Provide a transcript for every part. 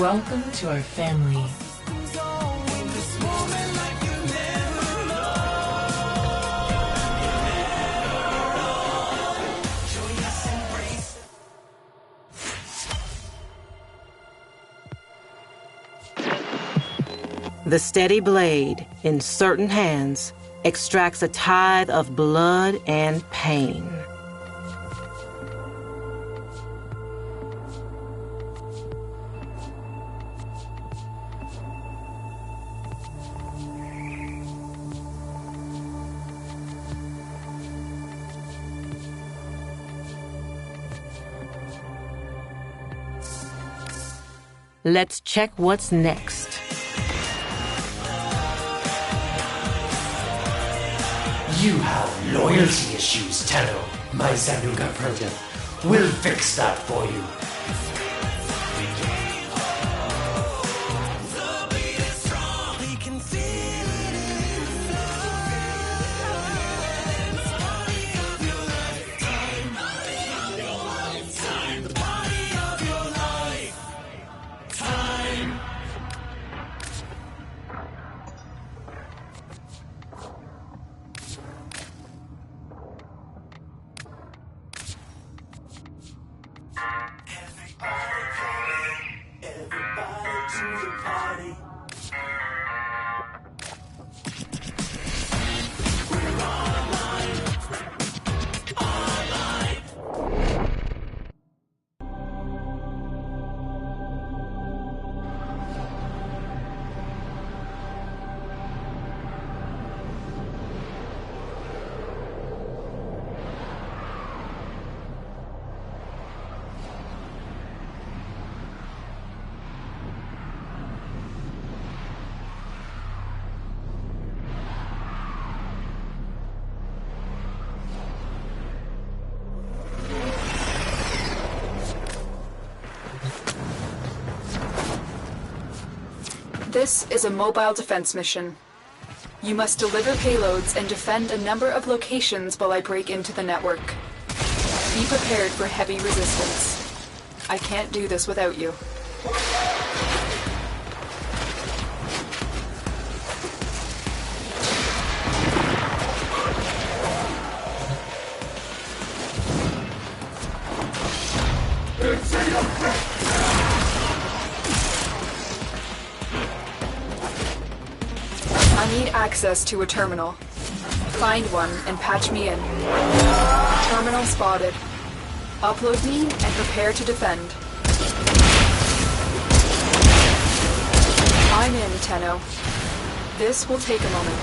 Welcome to our family. The steady blade, in certain hands, extracts a tithe of blood and pain. Let's check what's next. You have loyalty issues, Tenno, my Zanuga program. We'll fix that for you. This is a mobile defense mission. You must deliver payloads and defend a number of locations while I break into the network. Be prepared for heavy resistance. I can't do this without you. I need access to a terminal. Find one and patch me in. Terminal spotted. Upload me and prepare to defend. I'm in, Tenno. This will take a moment.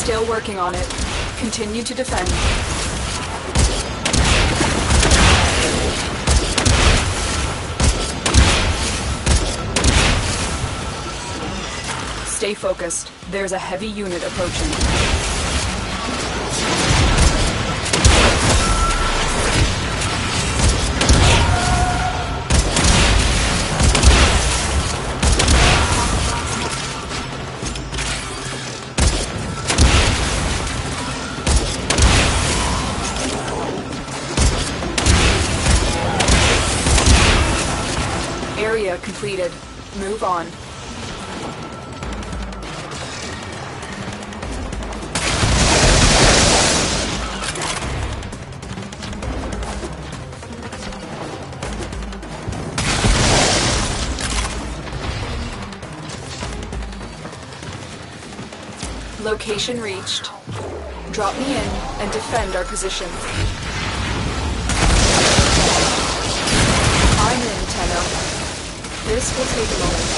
Still working on it. Continue to defend. Stay focused. There's a heavy unit approaching. Area completed. Move on. Location reached. Drop me in and defend our position. I'm in, Tenno. This will take a moment.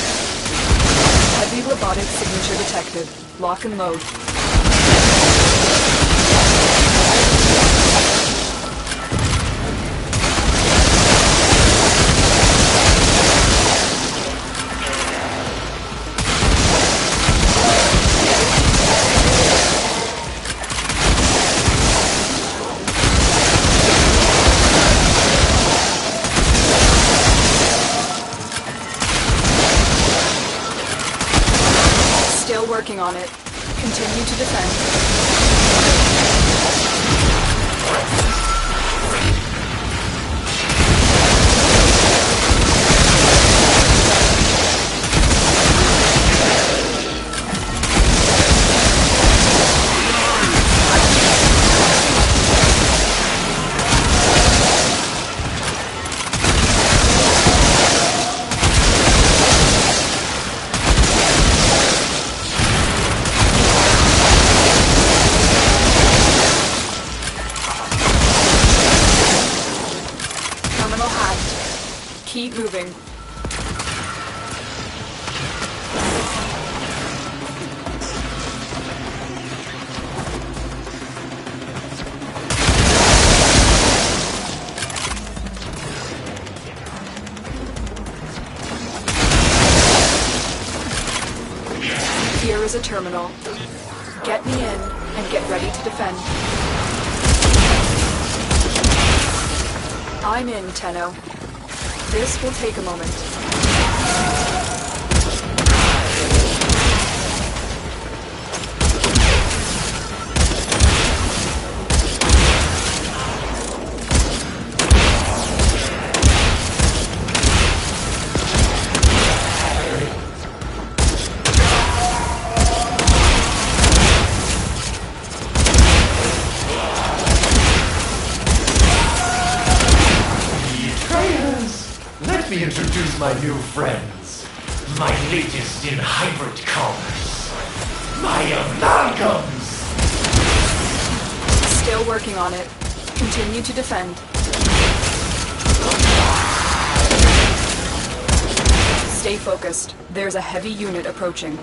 Heavy robotic signature detected. Lock and load. working on it. Continue to defend. Keep moving. Here is a terminal. Get me in and get ready to defend. I'm in, Tenno. This will take a moment. Let me introduce my new friends. My latest in hybrid commerce. My amalgams! Still working on it. Continue to defend. Stay focused. There's a heavy unit approaching.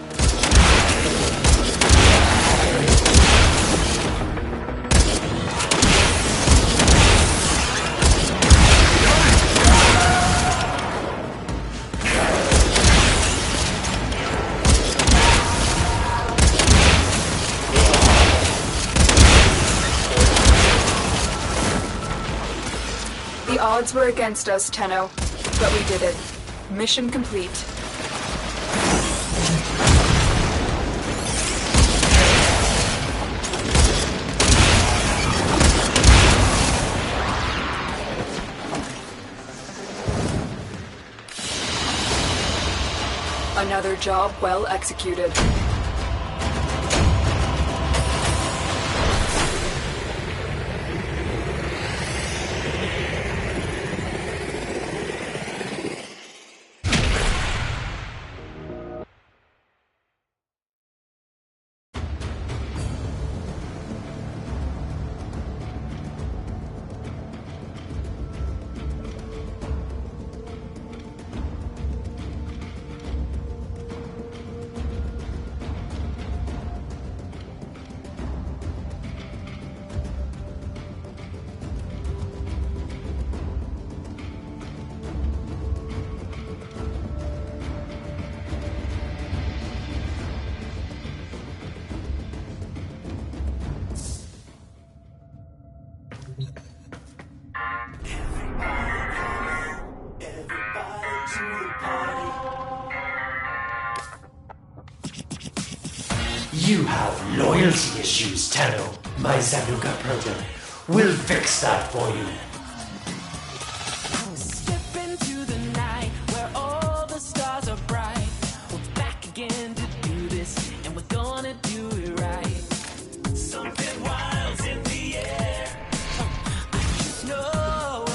The odds were against us, Tenno, but we did it. Mission complete. Another job well executed. You have loyalty issues, Tenno. My Zanuka program will fix that for you. Step into the night where all the stars are bright. We're back again to do this, and we're gonna do it right. Something wild's in the air. I just know it.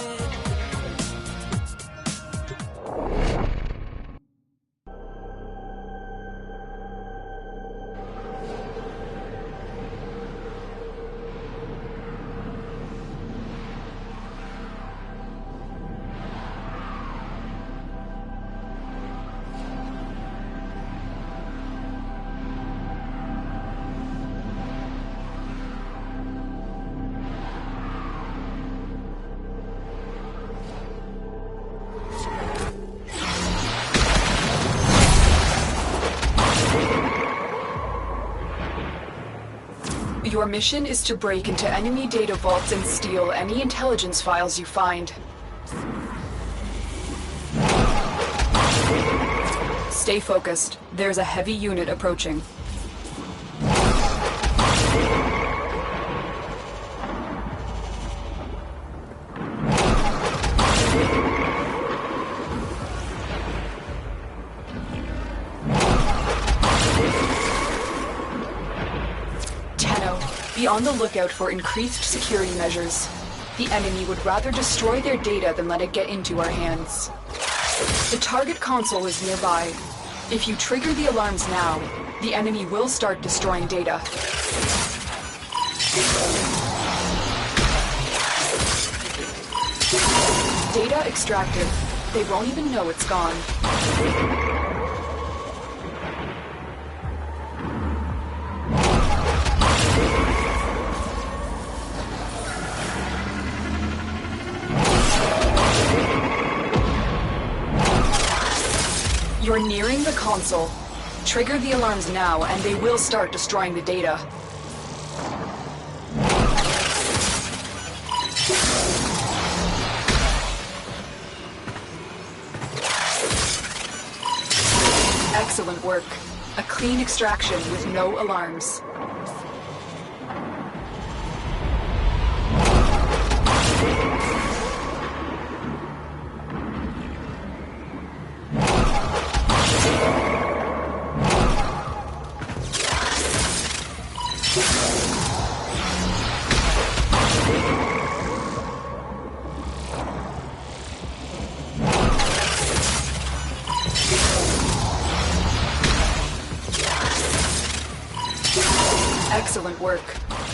Your mission is to break into enemy data vaults and steal any intelligence files you find. Stay focused. There's a heavy unit approaching. Be on the lookout for increased security measures. The enemy would rather destroy their data than let it get into our hands. The target console is nearby. If you trigger the alarms now, the enemy will start destroying data. Data extracted. They won't even know it's gone. You're nearing the console. Trigger the alarms now, and they will start destroying the data. Excellent work. A clean extraction with no alarms. Excellent work.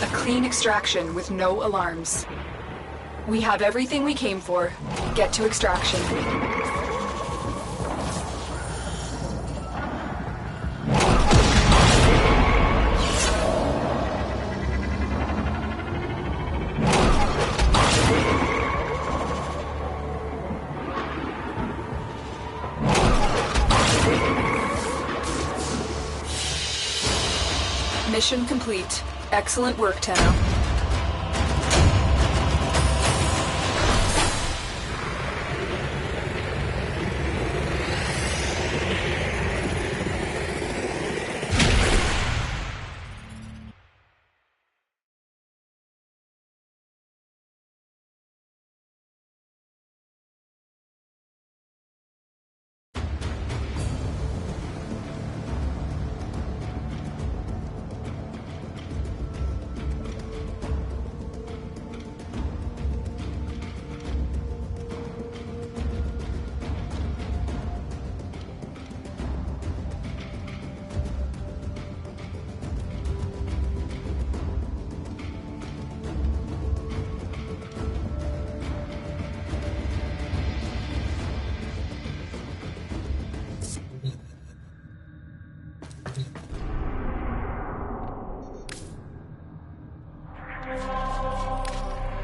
A clean extraction with no alarms. We have everything we came for. Get to extraction. Mission complete. Excellent work, Tenno.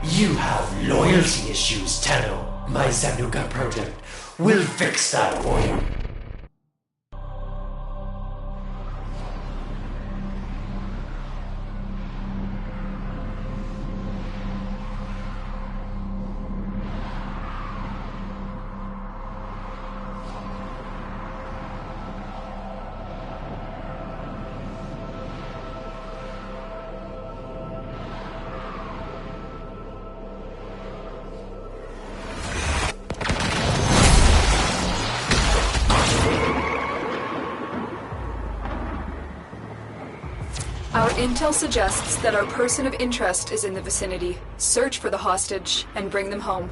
You have loyalty issues, Tenno. My Zanuka project will fix that for you. Our intel suggests that our person of interest is in the vicinity. Search for the hostage and bring them home.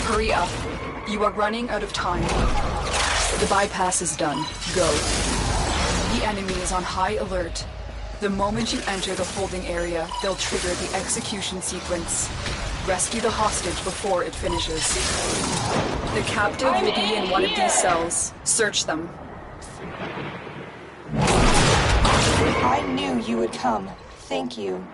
Hurry up. You are running out of time. The bypass is done. Go. The enemy is on high alert. The moment you enter the holding area, they'll trigger the execution sequence. Rescue the hostage before it finishes. The captive will be in one of these cells. Search them. I knew you would come. Thank you.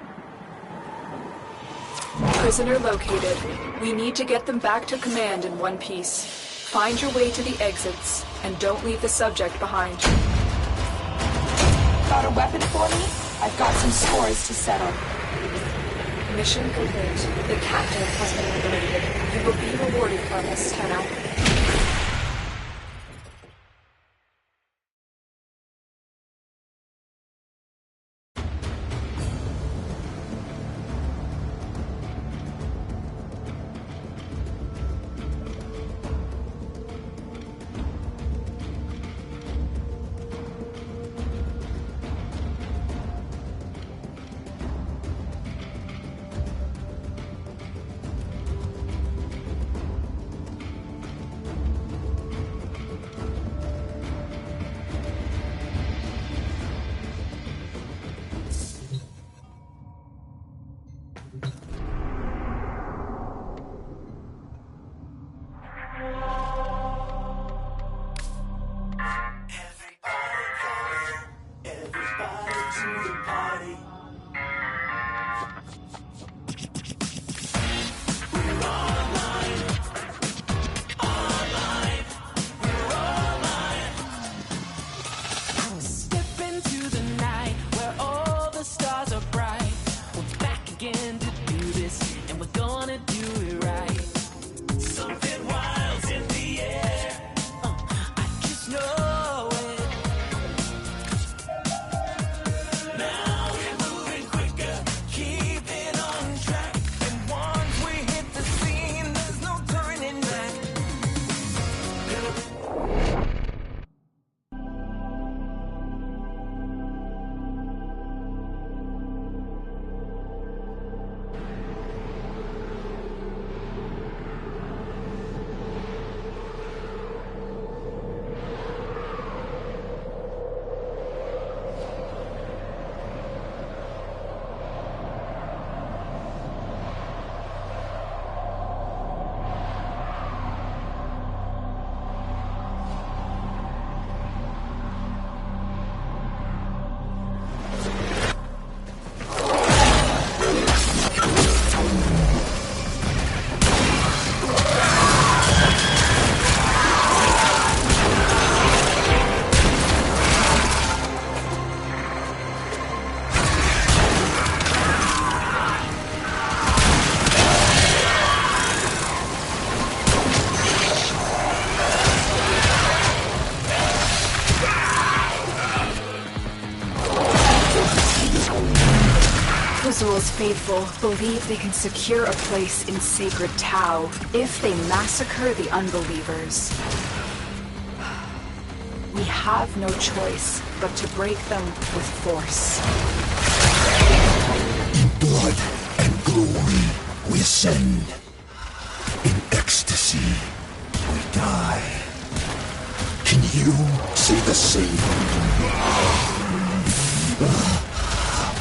Prisoner located. We need to get them back to command in one piece. Find your way to the exits, and don't leave the subject behind. Got a weapon for me? I've got some scores to settle. Mission complete. The captain has been liberated. You will be rewarded for this, Tenno. Azul's faithful believe they can secure a place in Sacred Tau if they massacre the unbelievers. We have no choice but to break them with force. In blood and glory we ascend. In ecstasy we die. Can you say the same?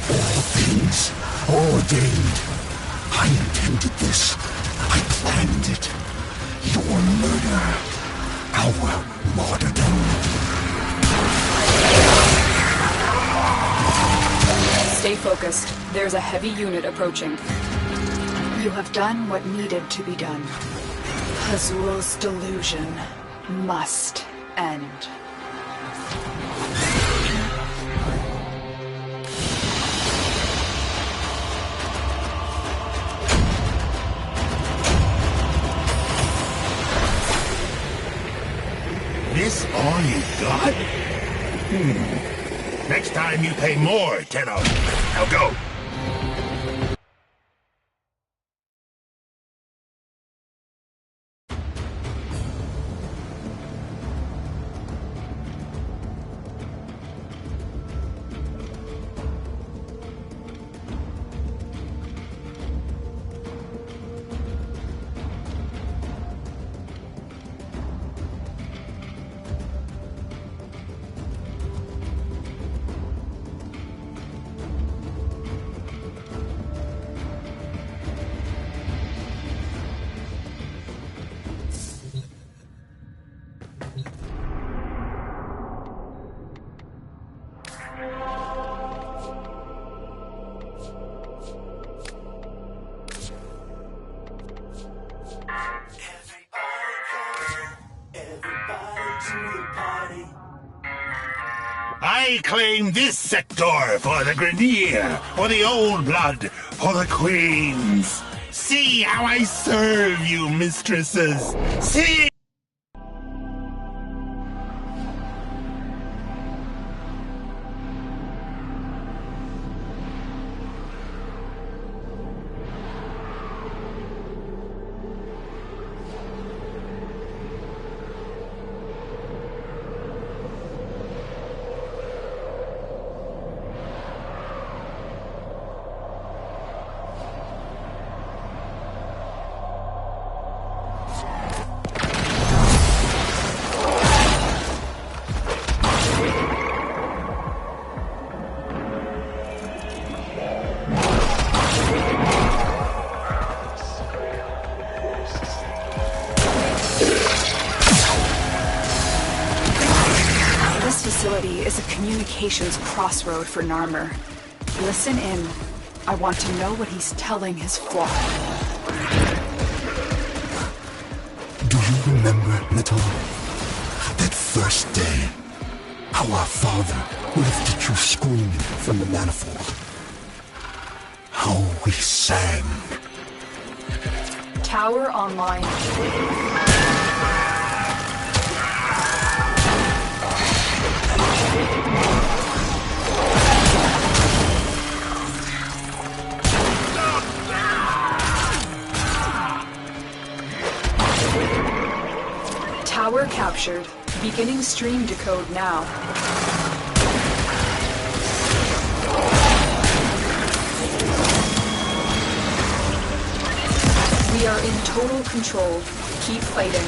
All things ordained. I intended this. I planned it. Your murder. Our martyrdom. Stay focused. There's a heavy unit approaching. You have done what needed to be done. Azul's delusion must end. This all you got? Next time you pay more, Tenno. Now go. I claim this sector for the Grenier, for the Old Blood, for the Queens. See how I serve you, mistresses. See. Is a communications crossroad for Narmer. Listen in. I want to know what he's telling his flock. Do you remember, little? That first day, how our father lifted you screaming from the manifold. How we sang. Tower online. Tower captured. Beginning stream decode now. We are in total control. Keep fighting.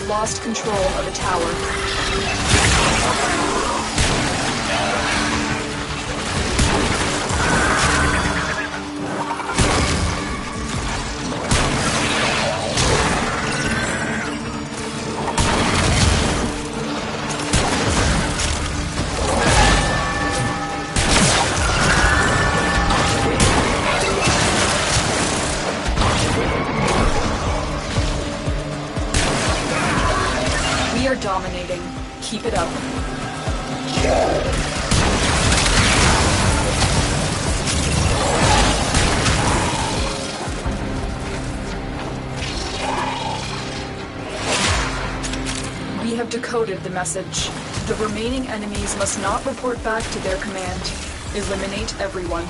Lost control of the tower. We are dominating. Keep it up. We have decoded the message. The remaining enemies must not report back to their command. Eliminate everyone.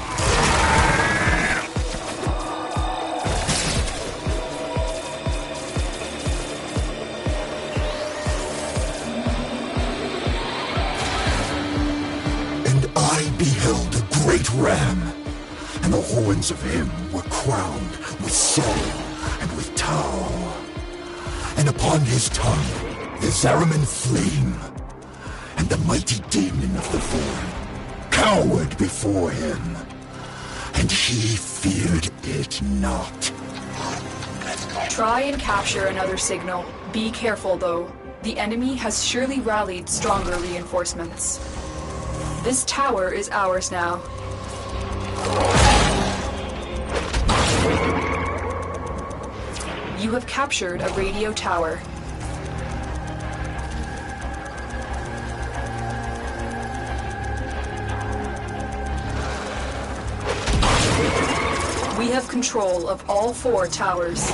held a great ram, and the horns of him were crowned with sorrow and with Tau. And upon his tongue the Zariman flame, and the mighty demon of the void cowered before him, and he feared it not. Try and capture another signal. Be careful, though. The enemy has surely rallied stronger reinforcements. This tower is ours now. You have captured a radio tower. We have control of all 4 towers.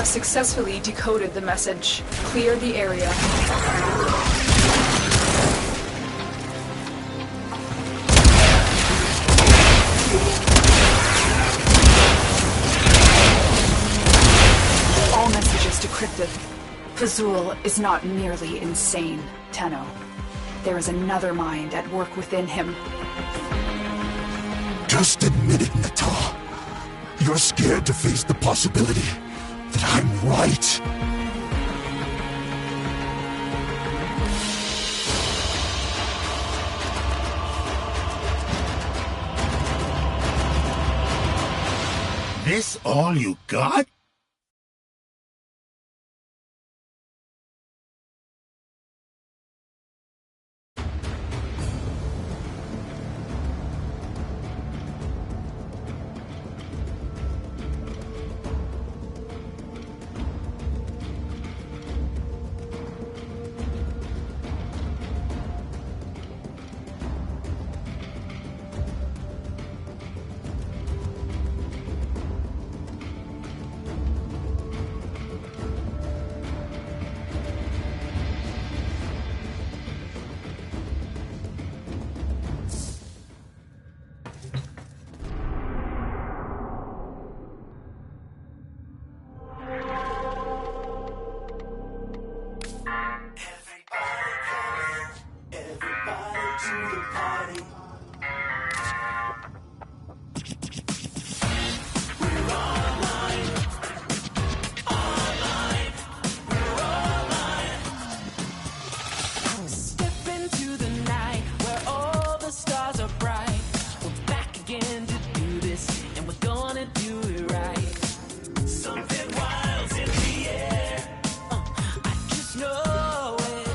Successfully decoded the message. Clear the area. All messages decrypted. Fazul is not merely insane, Tenno. There is another mind at work within him. Just admit it, Nata. You're scared to face the possibility that I'm right. This all you got? Step into the night where all the stars are bright. We're back again to do this, and we're gonna do it right. Something wild's in the air. I just know it.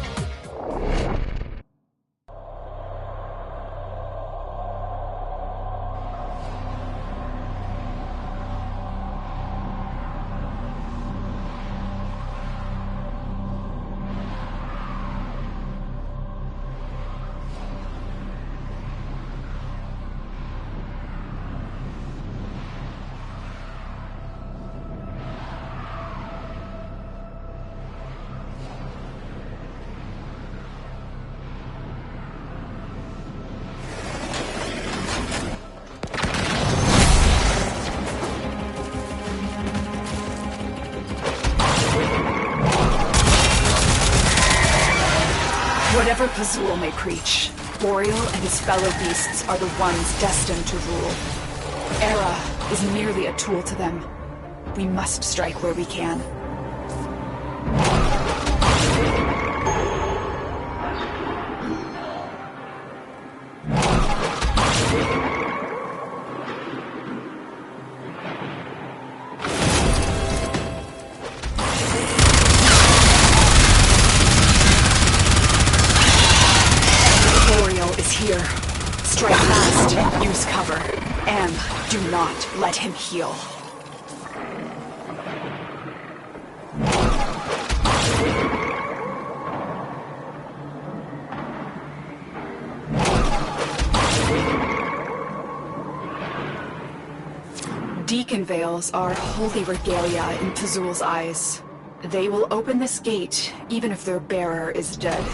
Whatever Pazul may preach, Boreal and his fellow beasts are the ones destined to rule. Era is merely a tool to them. We must strike where we can. Here. Strike fast, use cover, and do not let him heal. Deacon veils are holy regalia in Pazul's eyes. They will open this gate even if their bearer is dead.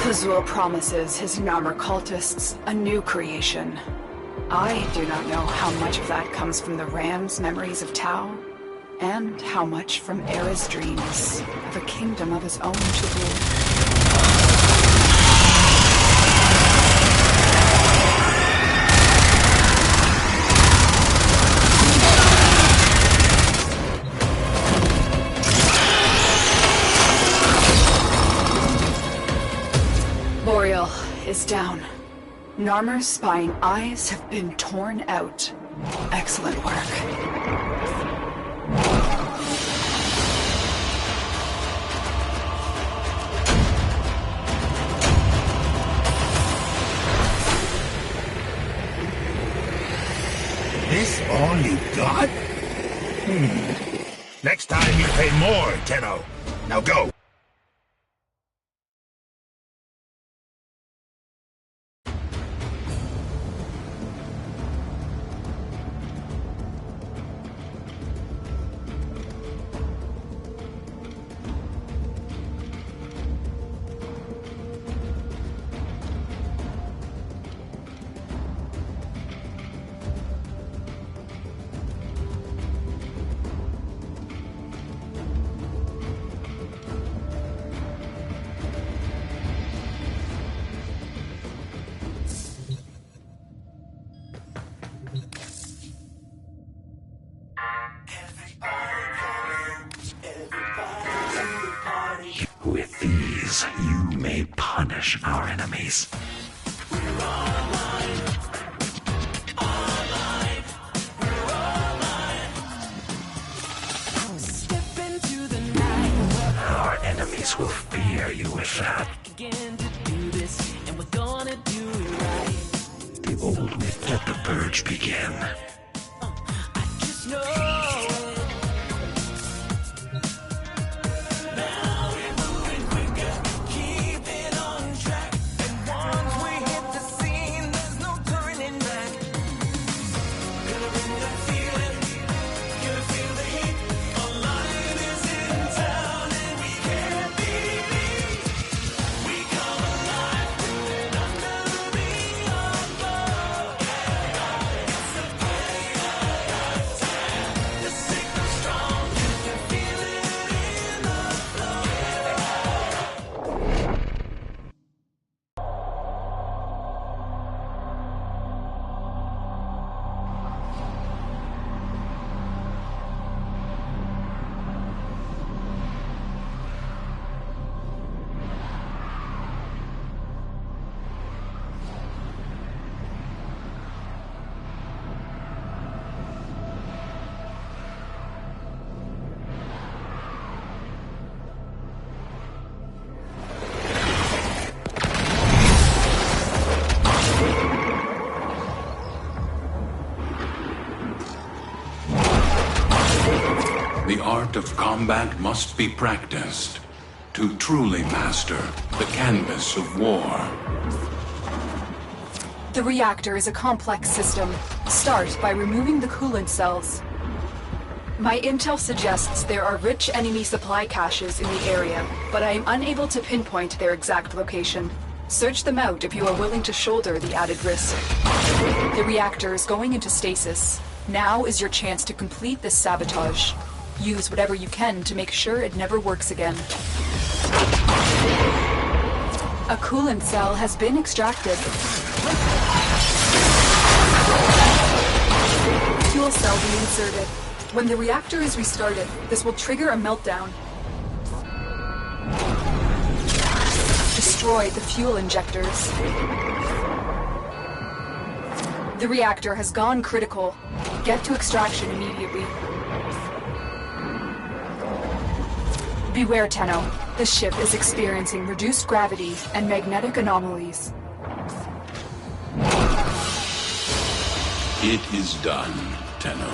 Pazul promises his Narmer cultists a new creation. I do not know how much of that comes from the Ram's memories of Tau, and how much from Era's dreams of a kingdom of his own to rule. Boreal is down. Narmer's spying eyes have been torn out. Excellent work. This all you got? Next time you pay more, Tenno. Now go. ways, you may punish our enemies. Step into the night. Our enemies will fear you with that. Again to do this, and we're gonna do it right. The old myth, let the purge begin. I just know it. Now we're moving quicker, keeping on track. And once we hit the scene, there's no turning back. Gonna bring that feeling, gonna feel the heat. Our lion is in town, and we can't be beat. We come alive, and under the ring of love. It's the play of time. The signal's strong, you can feel it in the flow. The art of combat must be practiced to truly master the canvas of war. The reactor is a complex system. Start by removing the coolant cells. My intel suggests there are rich enemy supply caches in the area, but I am unable to pinpoint their exact location. Search them out if you are willing to shoulder the added risk. The reactor is going into stasis. Now is your chance to complete this sabotage. Use whatever you can to make sure it never works again. A coolant cell has been extracted. Fuel cell reinserted. When the reactor is restarted, this will trigger a meltdown. Destroy the fuel injectors. The reactor has gone critical. Get to extraction immediately. Beware, Tenno. This ship is experiencing reduced gravity and magnetic anomalies. It is done, Tenno.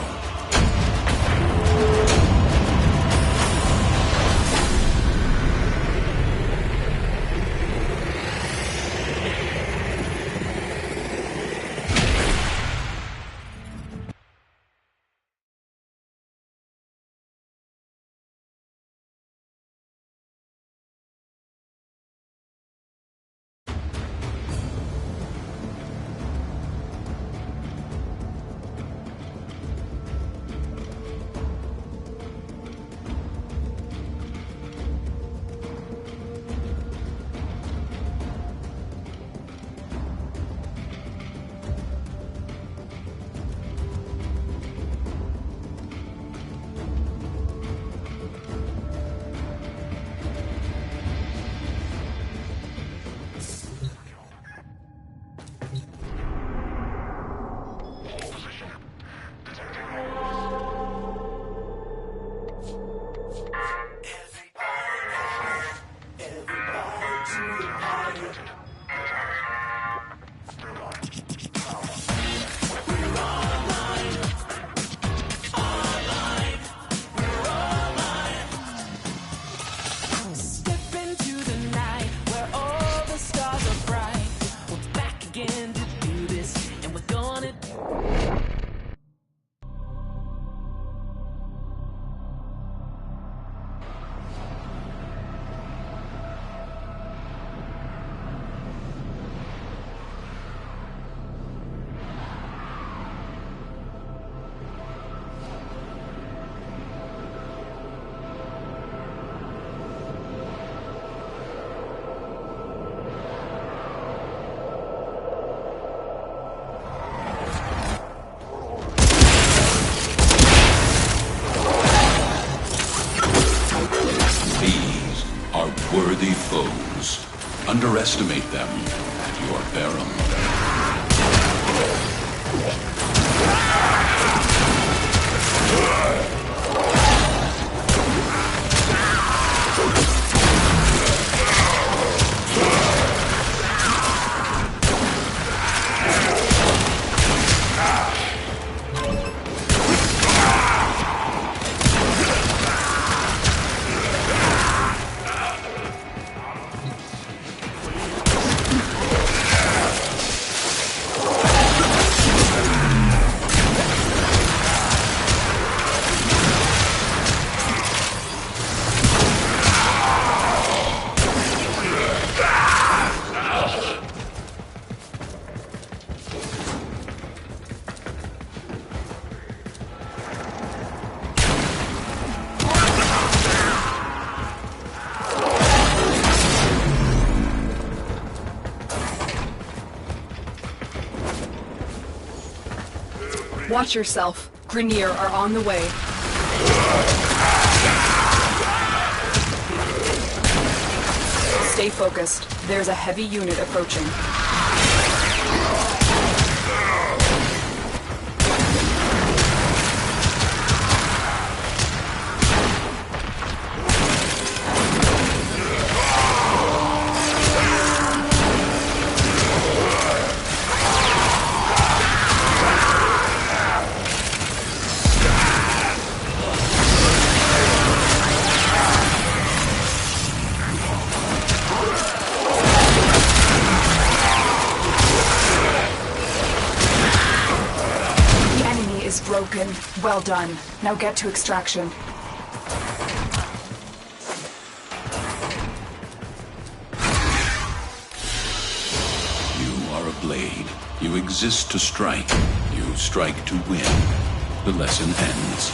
underestimate them at your peril. Watch yourself. Grenier are on the way. Stay focused. There's a heavy unit approaching. Broken. Well done. Now get to extraction. You are a blade. You exist to strike. You strike to win. The lesson ends.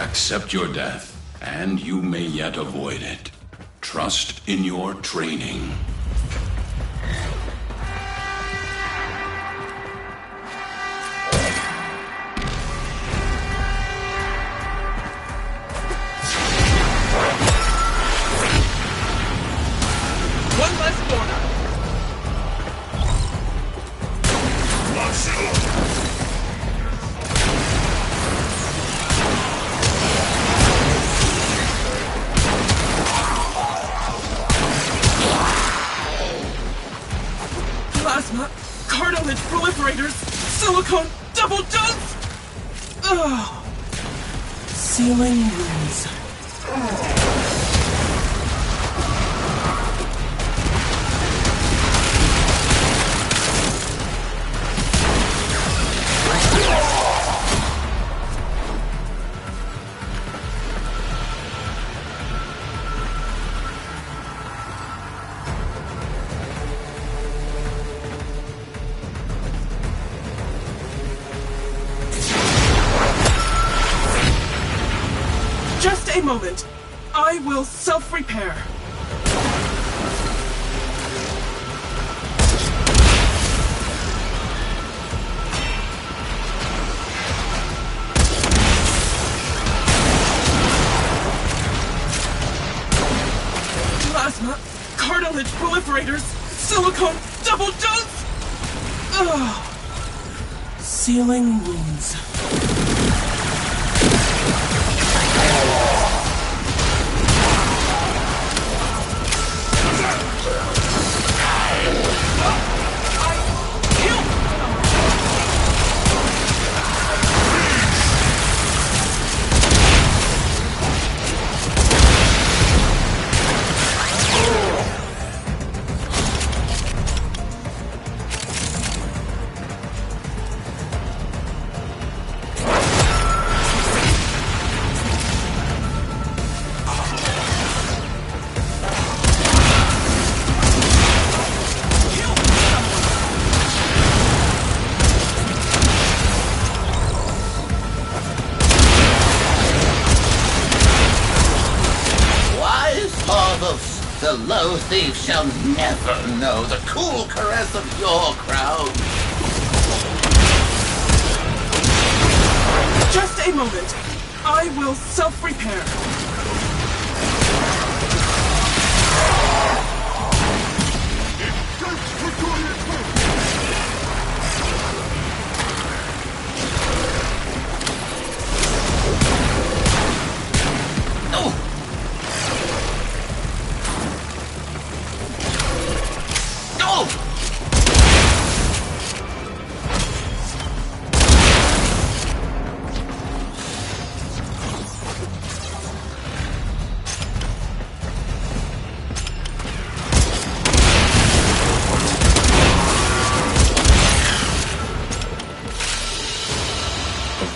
Accept your death, and you may yet avoid it. Trust in your training. One less corner. Plasma, cartilage proliferators, silicone double dose! Ugh. Ceiling wounds. moment. I will self-repair. Plasma, cartilage proliferators, silicone double dose! Ugh. Sealing wounds. The low thief shall never know the cool caress of your crown. Just a moment. I will self-repair.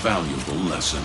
Valuable lesson.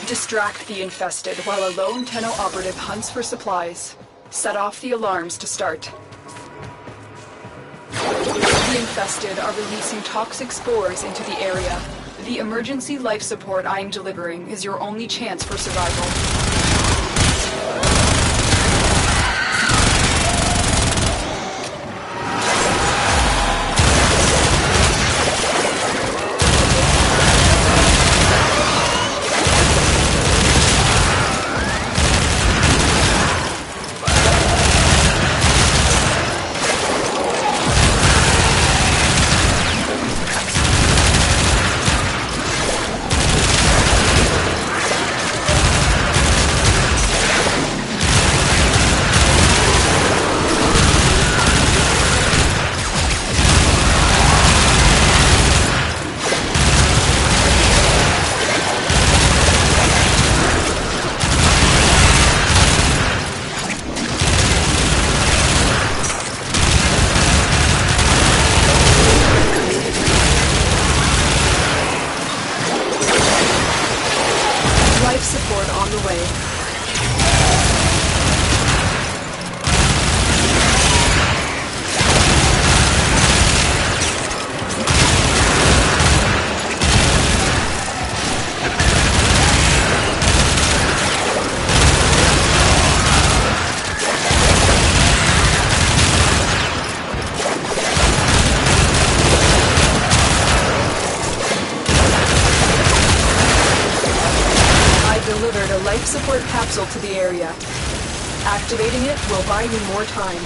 Distract the infested while a lone Tenno operative hunts for supplies. Set off the alarms to start. The infested are releasing toxic spores into the area. The emergency life support I'm delivering is your only chance for survival. Life support on the way. Delivered a life support capsule to the area. Activating it will buy you more time.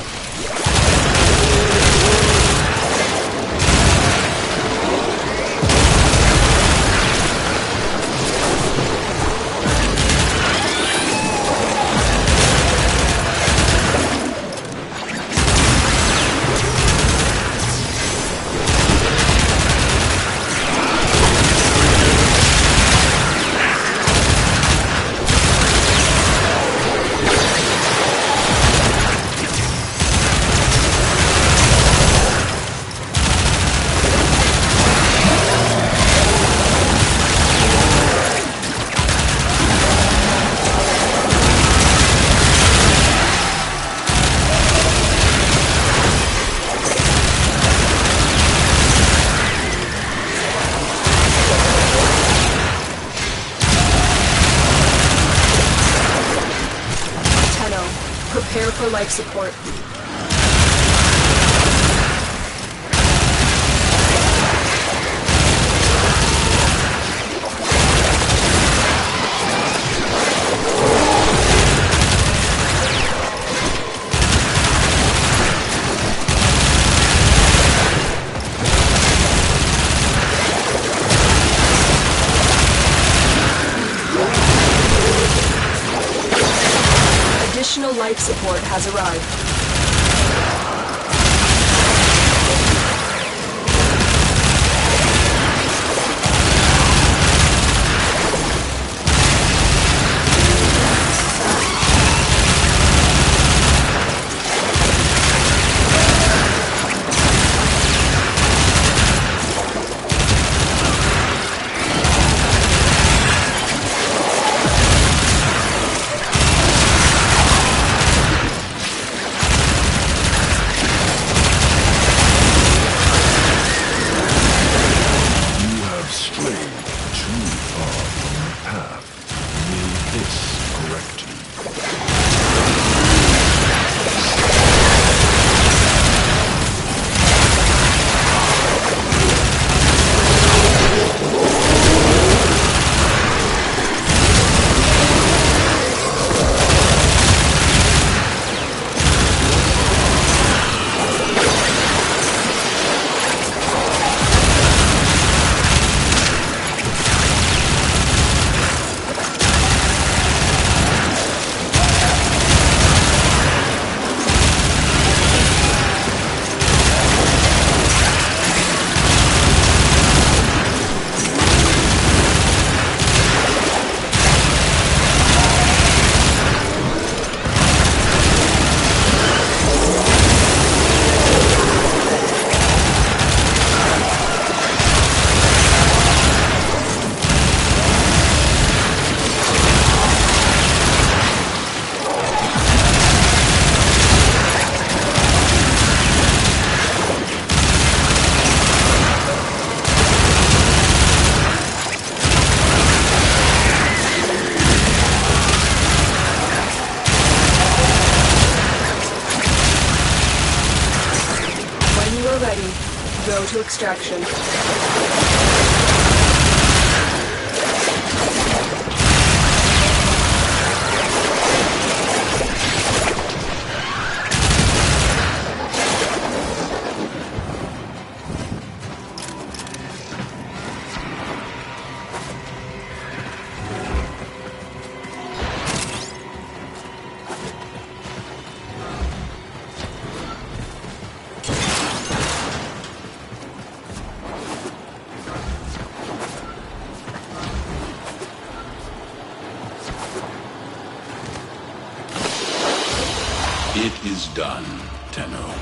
Prepare for life support. Additional life support has arrived. extraction. It is done, Tenno.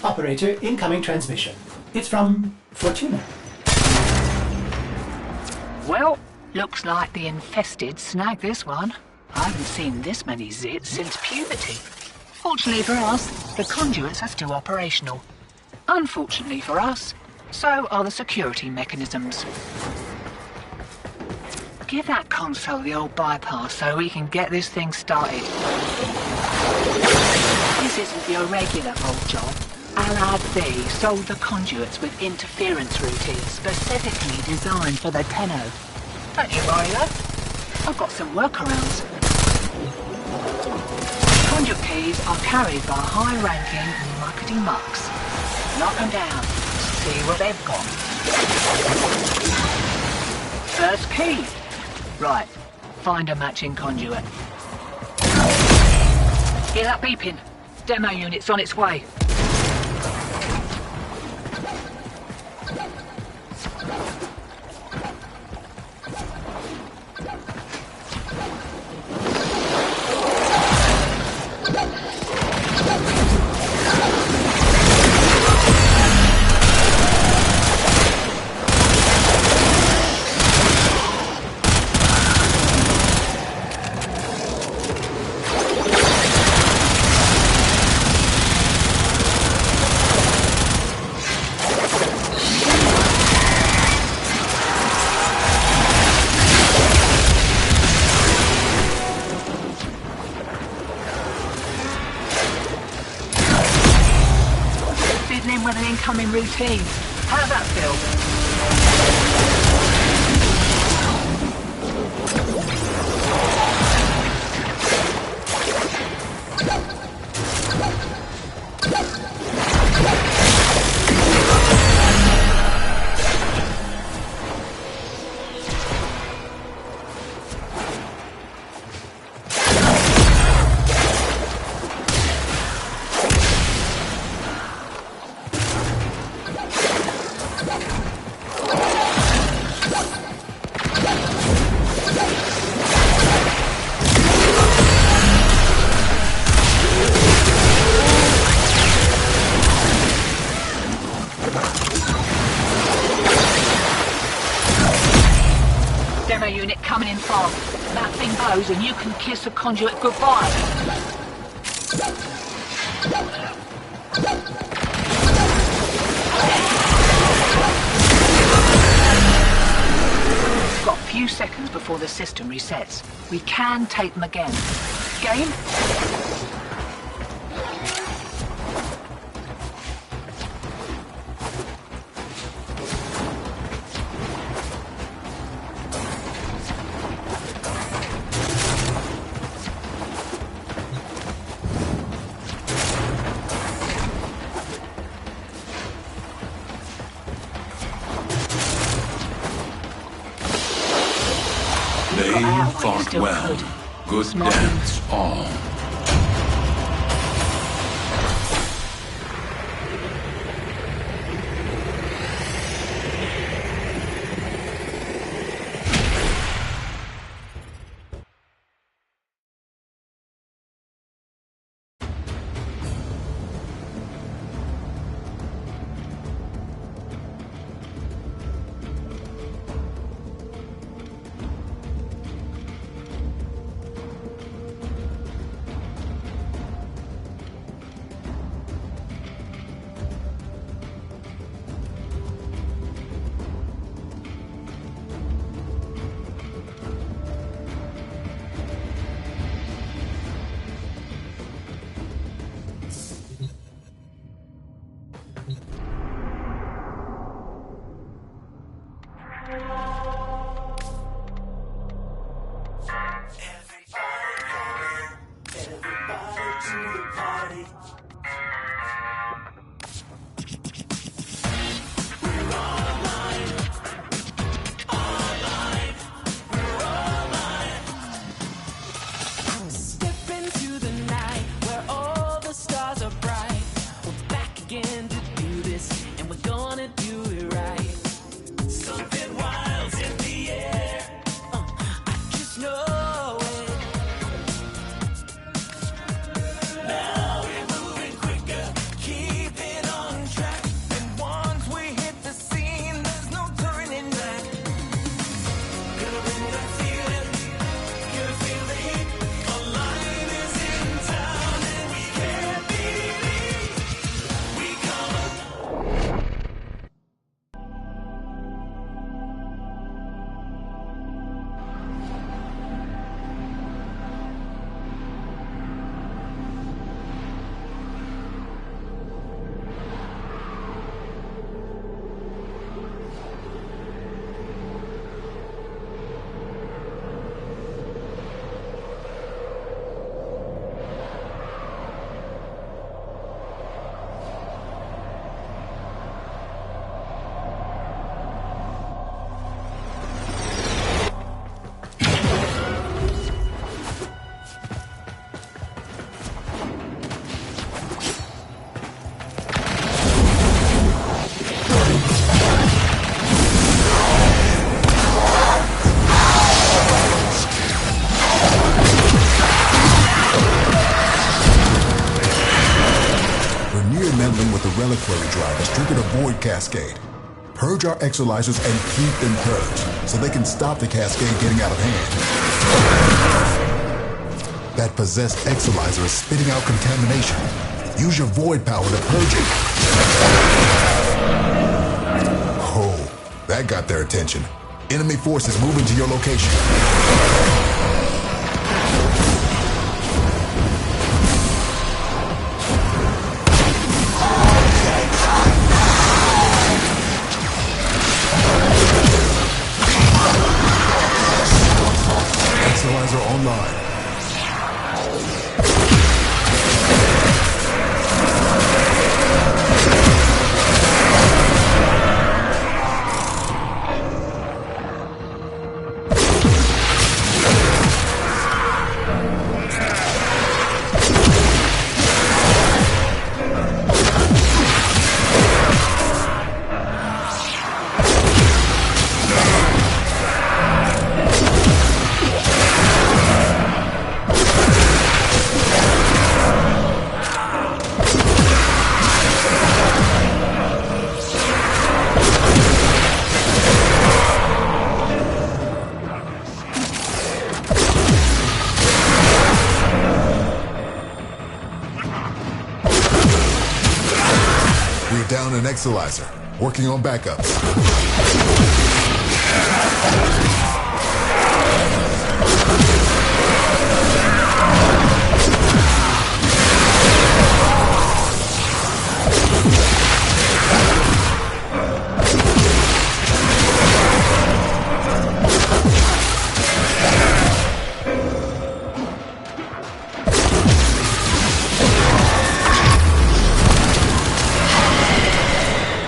Operator, incoming transmission. It's from Fortuna. Well, looks like the infested snagged this one. I haven't seen this many zits since puberty. Fortunately for us, the conduits are still operational. Unfortunately for us, so are the security mechanisms. Give that console the old bypass so we can get this thing started. This isn't your regular old job. Allied B sold the conduits with interference routines specifically designed for the Tenno. Don't you worry though, I've got some workarounds. Conduit keys are carried by high-ranking muckety mucks. Knock them down, see what they've got. First key. Right, find a matching conduit. Hear that beeping? Demo unit's on its way. With an incoming routine. How's that feel? Demo unit coming in fast. That thing blows and you can kiss the conduit goodbye. We've got a few seconds before the system resets. We can take them again. Game? They fought well. Good dance all. reliquary drive has triggered a void cascade. Purge our exolizers and keep them purged, so they can stop the cascade getting out of hand. That possessed exolizer is spitting out contamination. Use your void power to purge it. Oh, that got their attention. Enemy forces moving to your location. Exolizer online. Down an Exolizer, working on backups.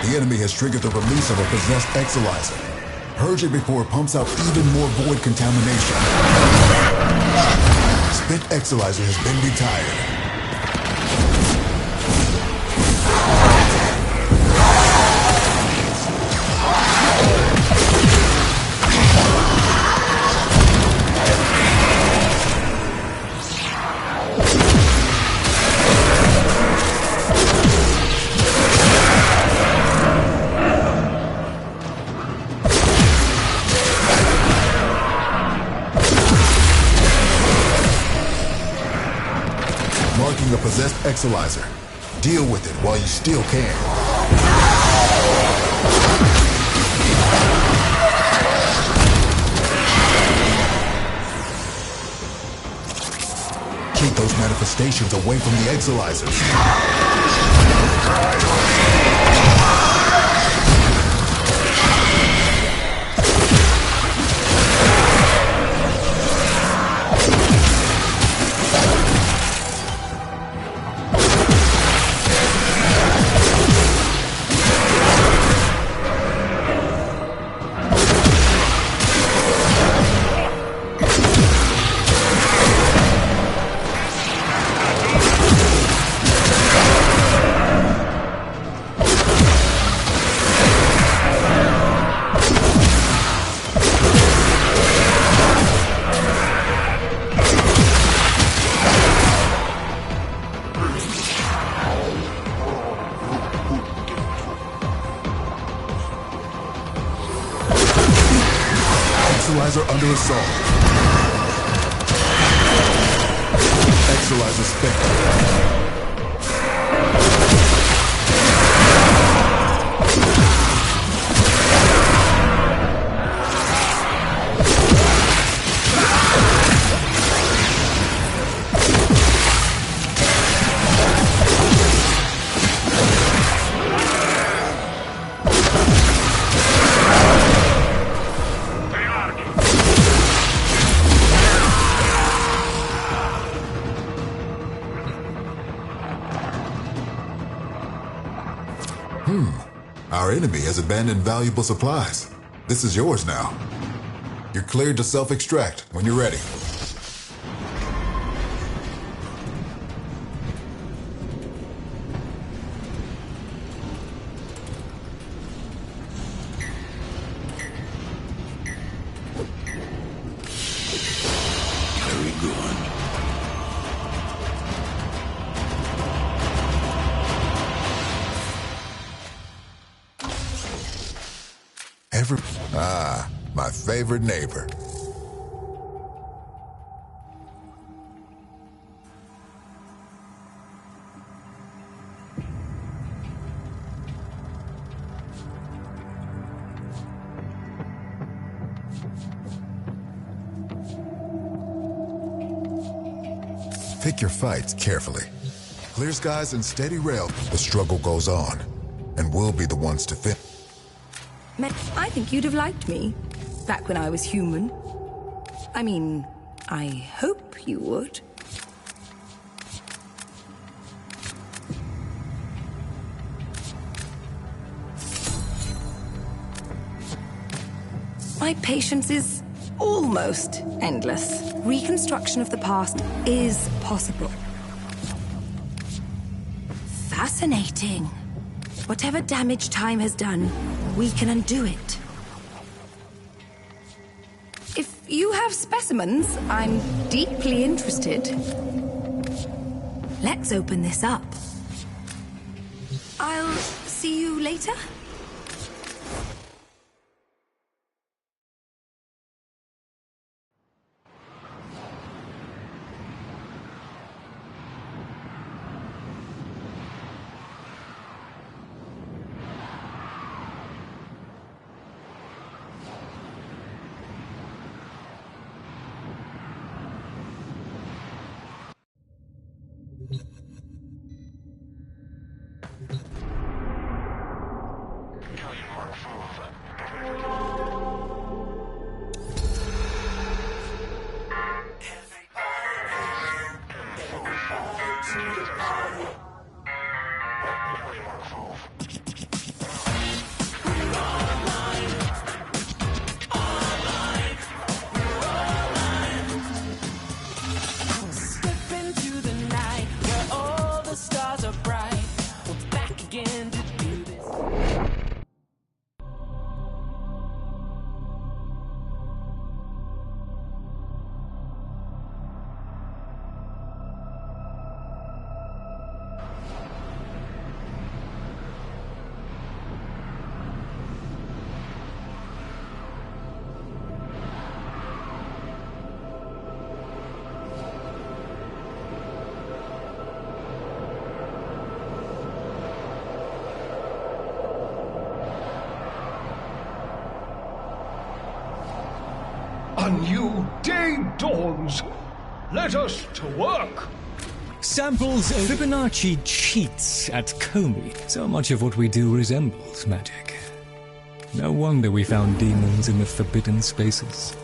The enemy has triggered the release of a possessed Exolizer. Purge it before it pumps out even more void contamination. Spent Exolizer has been retired. Marking a possessed Exolizer. Deal with it while you still can. Keep those manifestations away from the Exolizers. Exolizer under assault. Exolizer spent. Our enemy has abandoned valuable supplies. This is yours now. You're cleared to self-extract when you're ready. Very good. My favorite neighbor. Pick your fights carefully. Clear skies and steady rail. The struggle goes on, and we'll be the ones to fit. I think you'd have liked me, back when I was human. I mean, I hope you would. My patience is almost endless. Reconstruction of the past is possible. Fascinating. Whatever damage time has done, we can undo it. If you have specimens, I'm deeply interested. Let's open this up. I'll see you later. A new day dawns. Let us to work. Samples of Fibonacci cheats at Comey. So much of what we do resembles magic. No wonder we found demons in the forbidden spaces.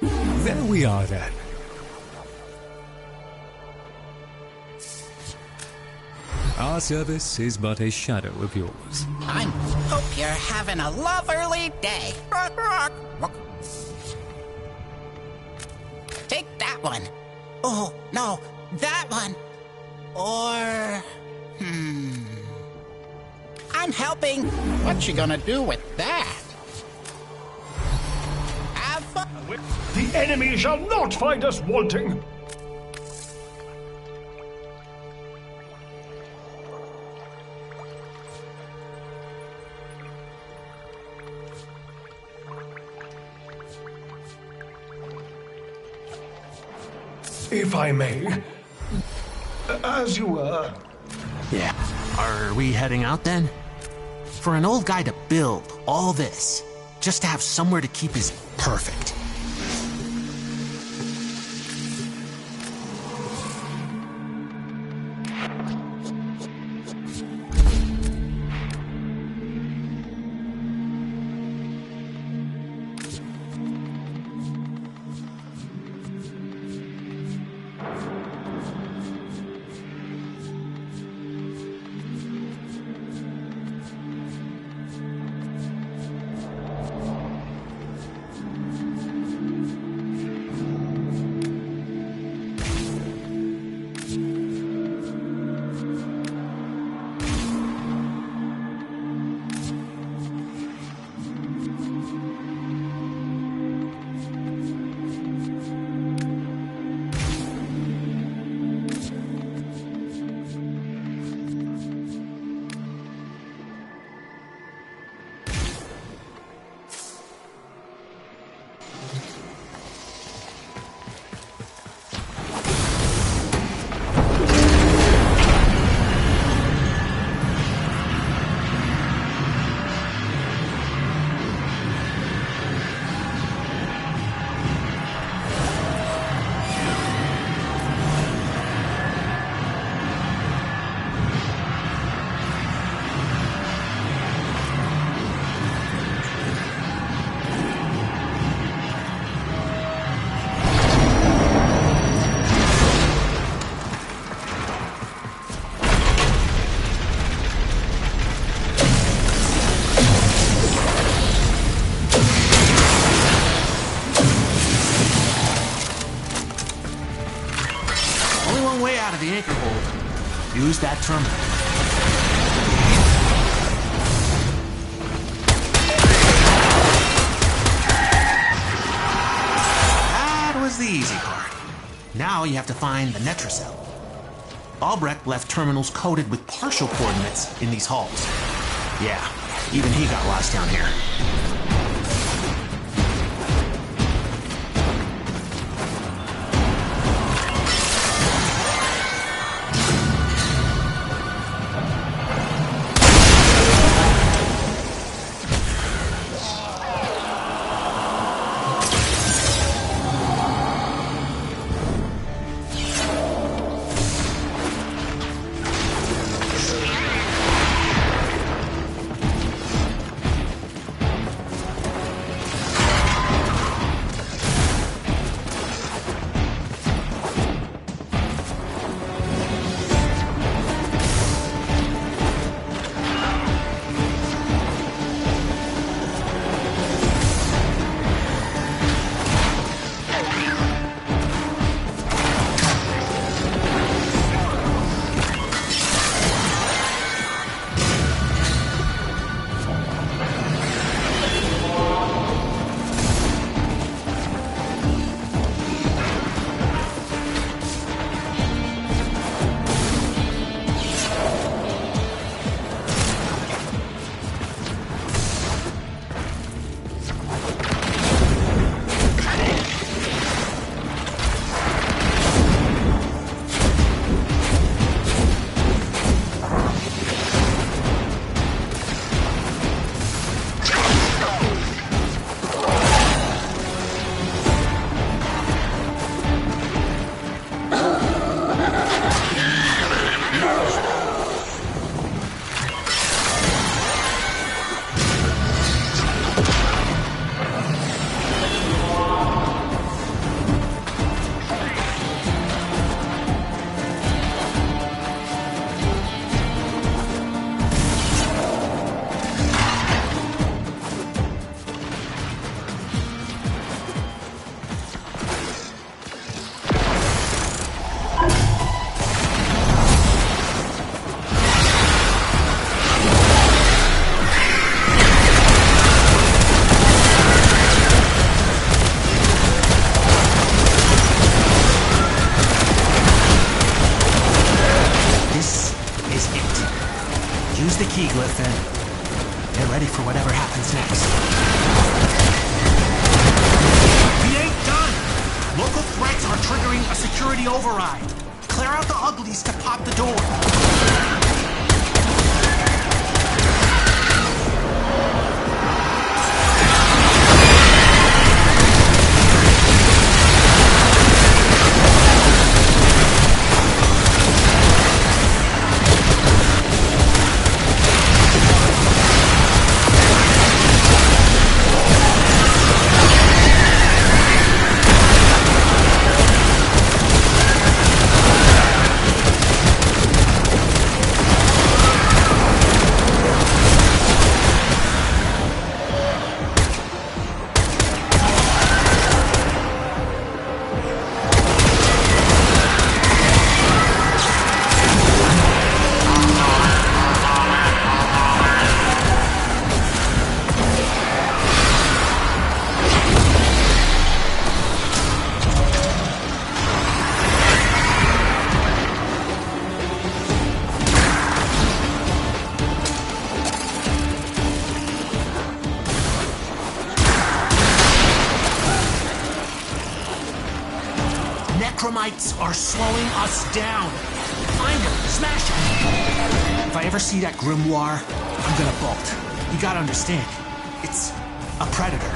There we are then. Our service is but a shadow of yours. I hope you're having a lovely day. Take that one. Oh, no, that one. Or... I'm helping. What you gonna do with that? Have fun. The enemy shall not find us wanting. If I may, as you were. Yeah. Are we heading out then? For an old guy to build all this, just to have somewhere to keep his perfect. use that terminal. That was the easy part. Now you have to find the Netracell. Albrecht left terminals coded with partial coordinates in these halls. Yeah, even he got lost down here. Use the key glyph and get ready for whatever happens next. We ain't done! Local threats are triggering a security override. Clear out the uglies to pop the door. Necromites are slowing us down. Find them, smash them. If I ever see that grimoire, I'm gonna bolt. You gotta understand, it's a predator.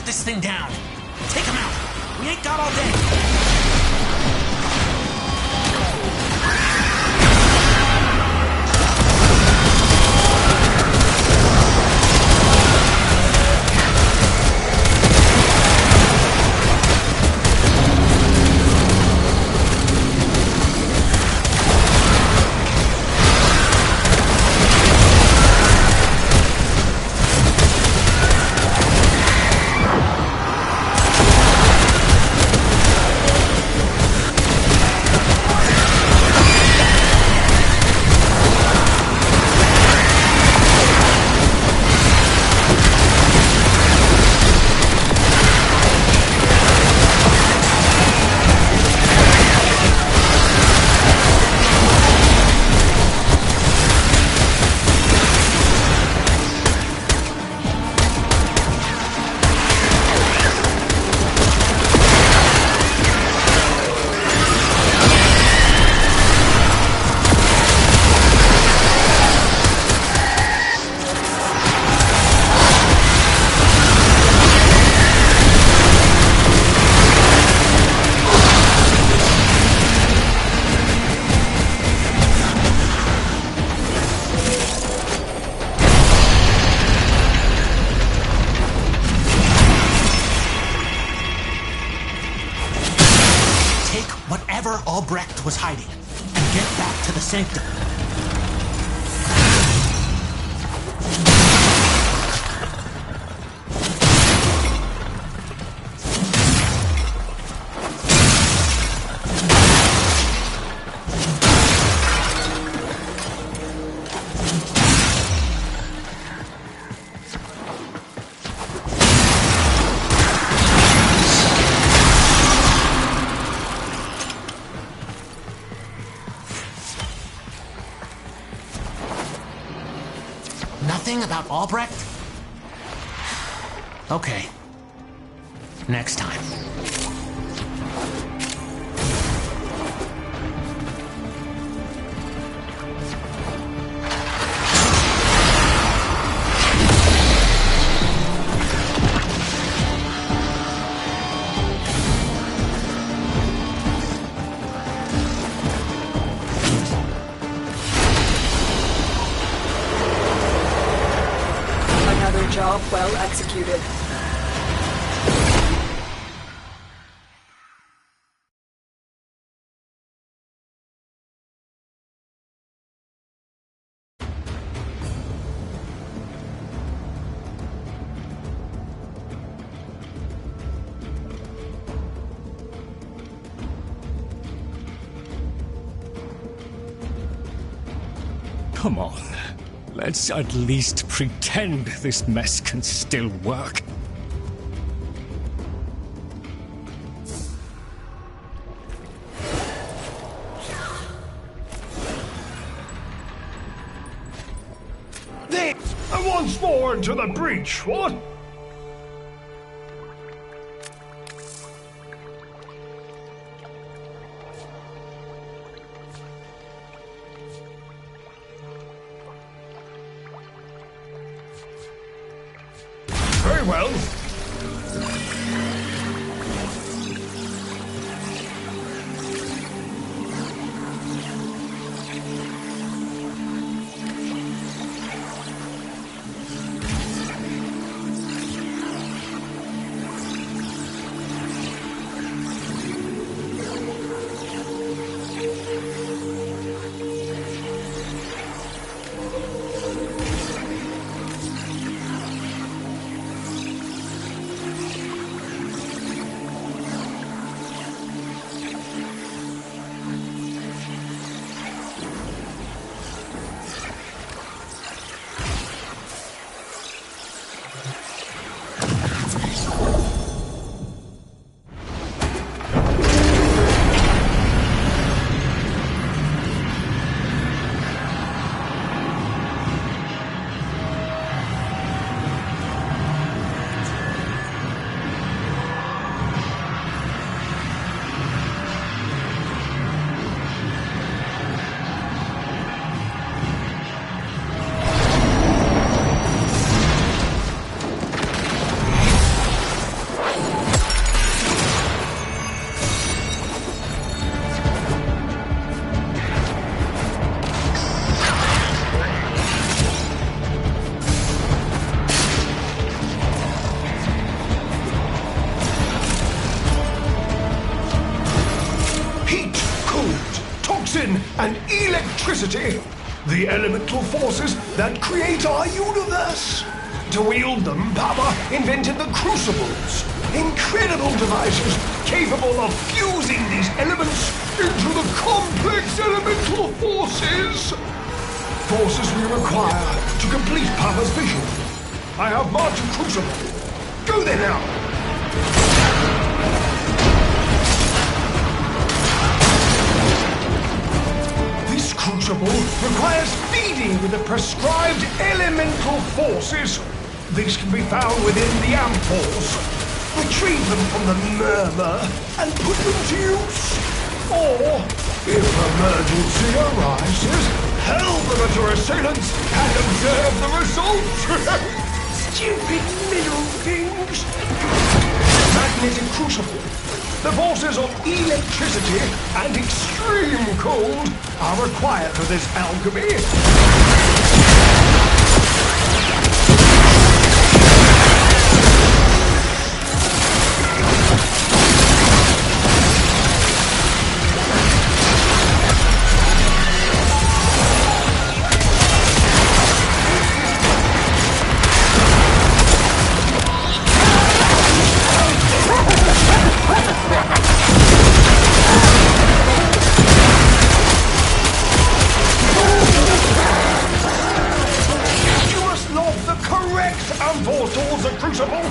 this thing down. Take him out. We ain't got all day. Whatever Albrecht was hiding, and get back to the sanctum. Nothing about Albrecht? Okay. Next time. Job well executed. Come on. Let's at least pretend this mess can still work. They once more into the breach, what? Very well. toxin and electricity, the elemental forces that create our universe. To wield them, Papa invented the crucibles, incredible devices capable of fusing these elements into the complex elemental forces. Forces we require to complete Papa's vision. I have marked a crucible. Go there now. This crucible requires feeding with the prescribed elemental forces. These can be found within the ampoules. Retrieve them from the murmur and put them to use. Or, if emergency arises, hurl them at your assailants and observe the results. Stupid middle things. Magnetic crucible. The forces of electricity and extreme cold are required for this alchemy. Towards the crucible.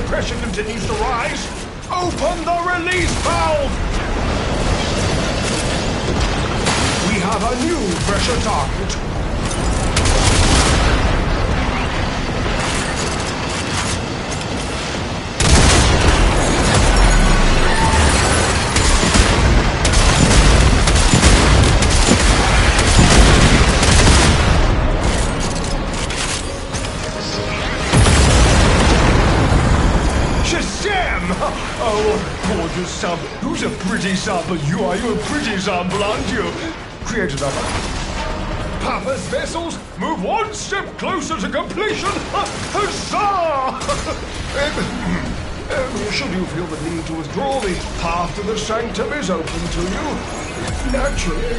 Pressure continues to rise. Open the release valve! We have a new pressure target. Oh, gorgeous sub. Who's a pretty sub? You are a pretty sub, aren't you? Create another. Papa's vessels move one step closer to completion. Huzzah! Should you feel the need to withdraw, the path to the sanctum is open to you. Naturally.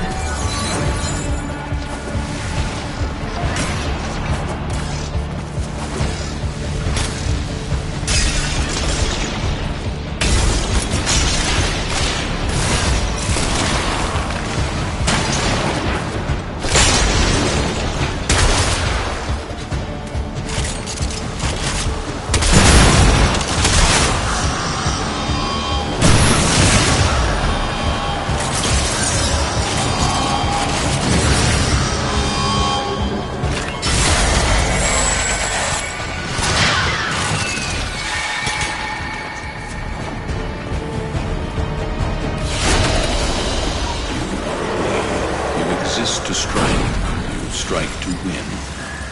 Exist to strike. You strike to win.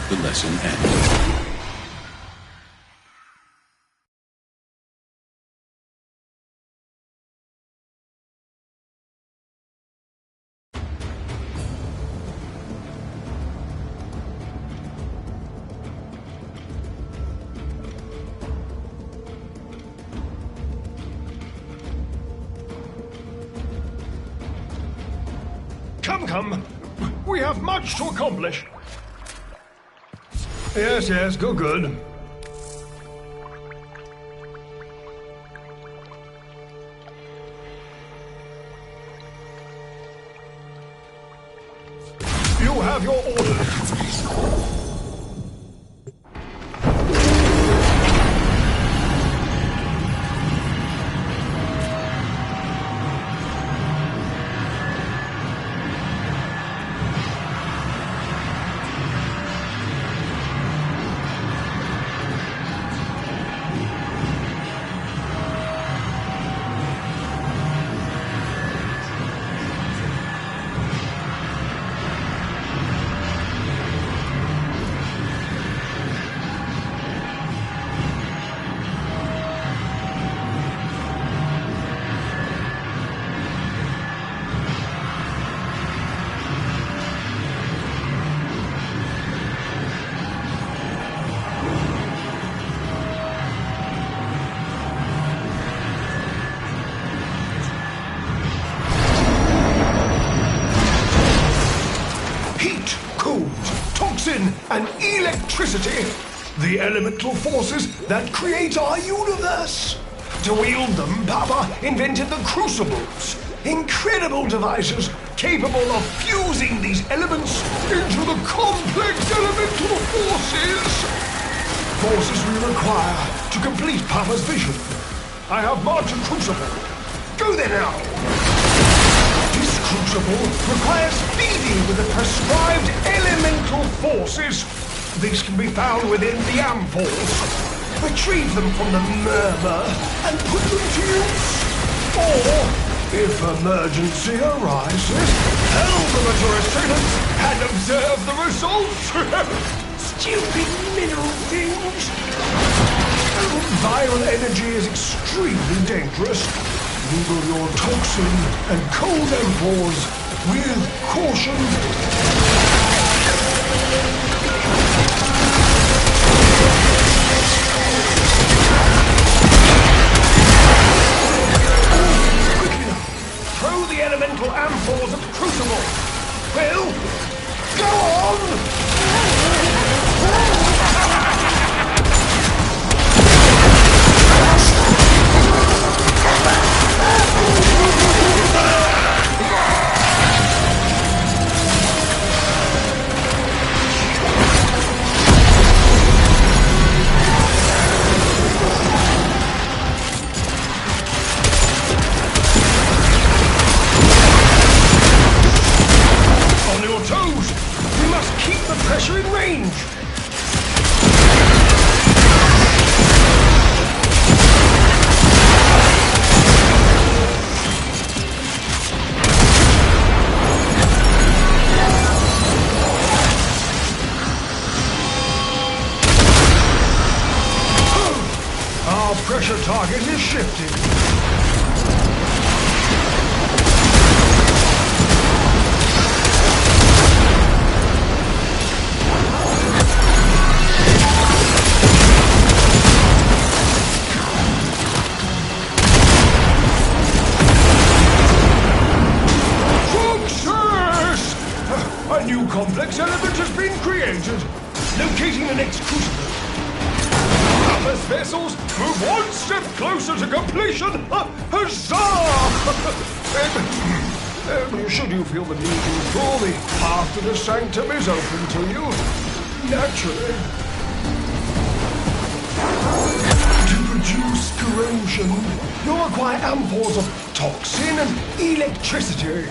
The lesson ends. come. We have much to accomplish. Yes, good. You have your orders. And electricity, the elemental forces that create our universe. To wield them, Papa invented the crucibles, incredible devices capable of fusing these elements into the complex elemental forces. Forces we require to complete Papa's vision. I have marked a crucible. Go there now. This crucible requires feeding with the prescribed elemental forces. These can be found within the ampoules. Retrieve them from the murmur and put them to use. Or, if emergency arises, hurl them at your assailants and observe the results. Stupid mineral things. Viral energy is extremely dangerous. Handle your toxin and cold ampoules with caution. Throw the elemental ampoules at the crucible. Will, go on! Pressure in range! Our pressure target is shifting. Complex element has been created. Locating the next crucible. Papa's vessels move one step closer to completion. Huzzah! Should you feel the need to withdraw, the path to the sanctum is open to you. Naturally. To produce corrosion, you'll require ampoules of toxin and electricity.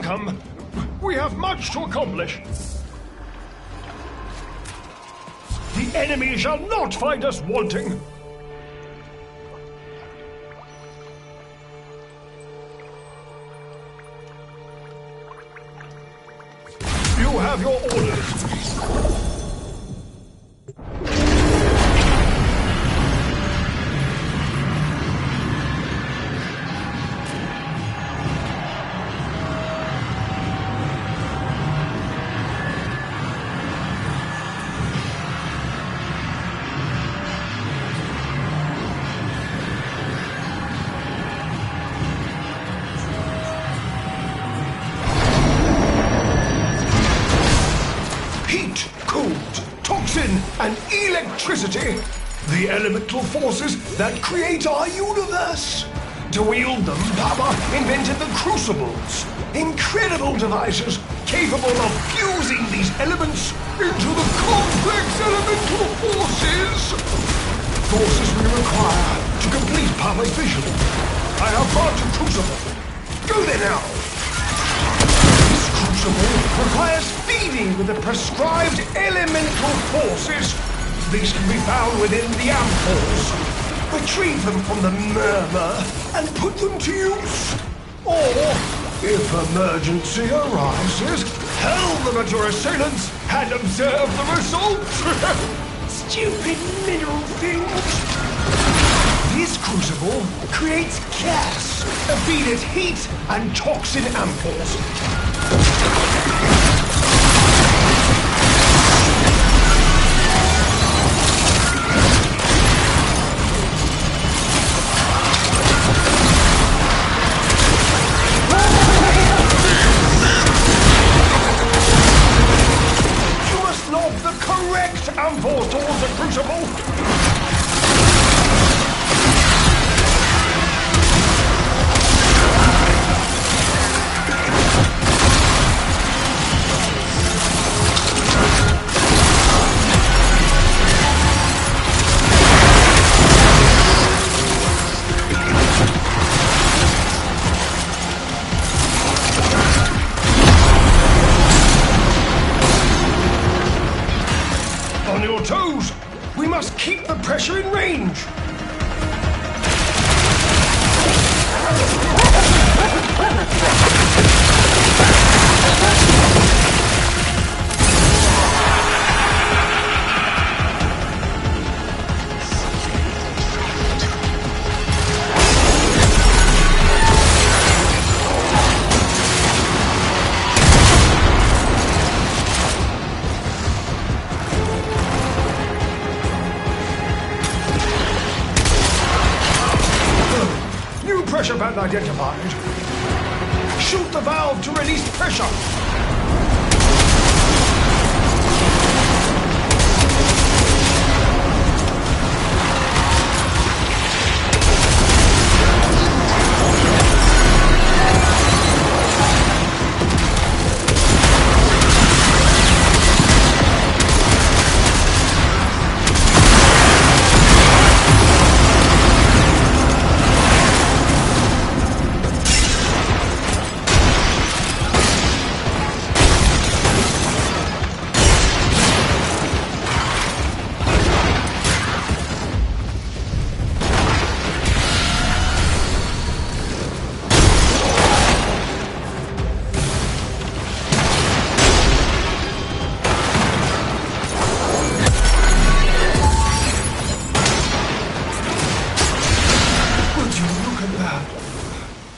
Welcome. We have much to accomplish. The enemy shall not find us wanting. You have your orders. And electricity, the elemental forces that create our universe. To wield them, Papa invented the crucibles, incredible devices capable of fusing these elements into the complex elemental forces we require to complete Papa's vision. I have brought a crucible. Go there now. This crucible requires feeding with the prescribed elemental forces. These can be found within the ampoules. Retrieve them from the murmur and put them to use. Or, if emergency arises, hurl them at your assailants and observe the result. Stupid mineral things. This crucible creates gas, feed it heat and toxin ampoules. Ampoules towards the crucible! On your toes! We must keep the pressure in range! Pressure band identified. Shoot the valve to release pressure.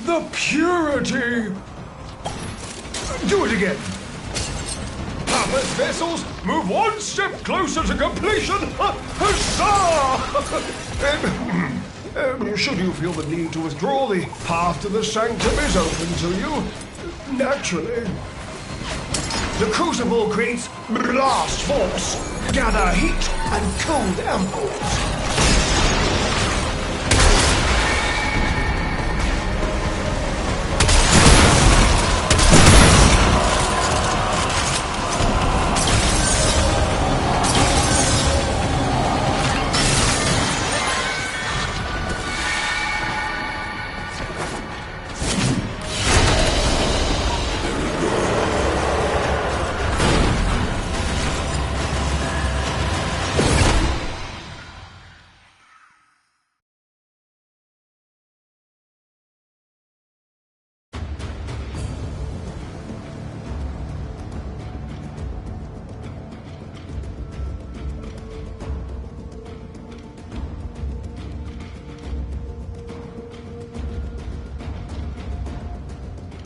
The purity! Do it again! Papa's vessels move one step closer to completion! Huzzah! Should you feel the need to withdraw, the path to the sanctum is open to you. Naturally. The crucible creates blast force, gather heat, and cold ampoules.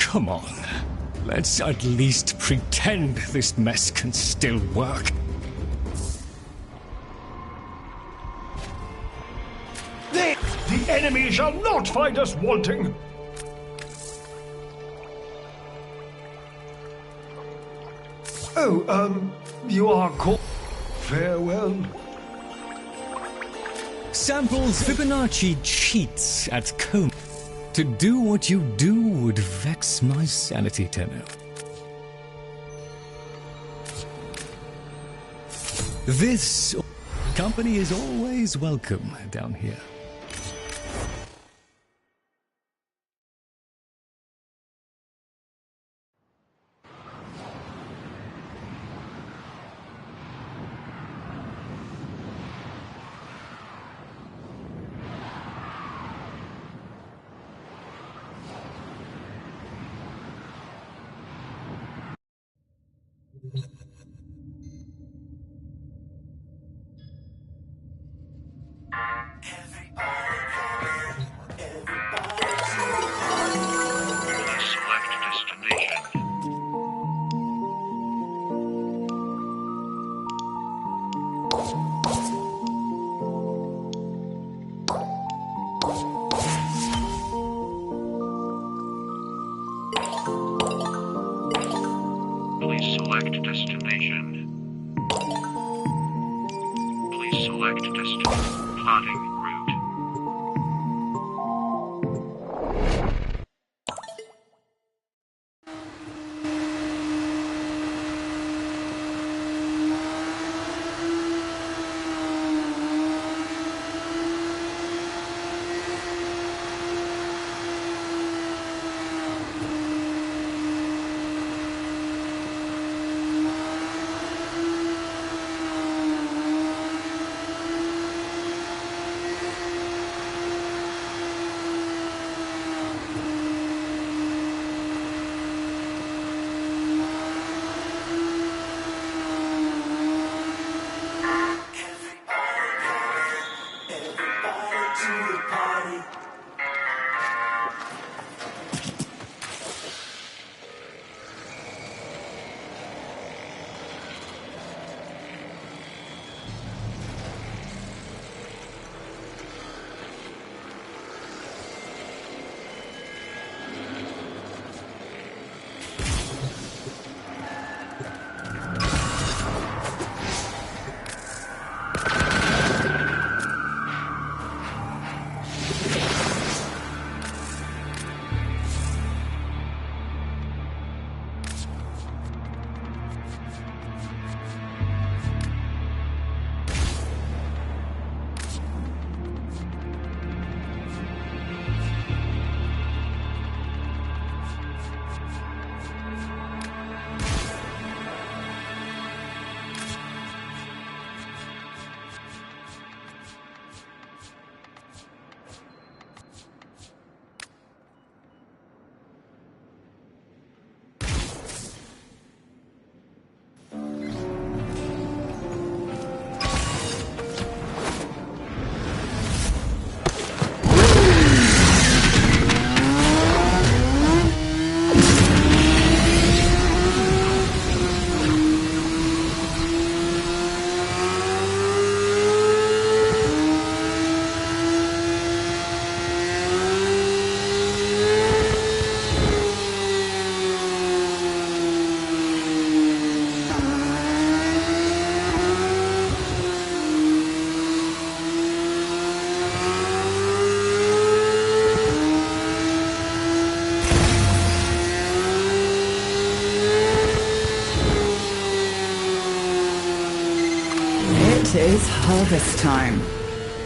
Come on. Let's at least pretend this mess can still work. The enemy shall not find us wanting! Oh, you are called... Farewell. Samples Fibonacci cheats at Comey. To do what you do would vex my sanity, Tenno. This company is always welcome down here. Please select destination. Please select destination. Plotting route. It is harvest time.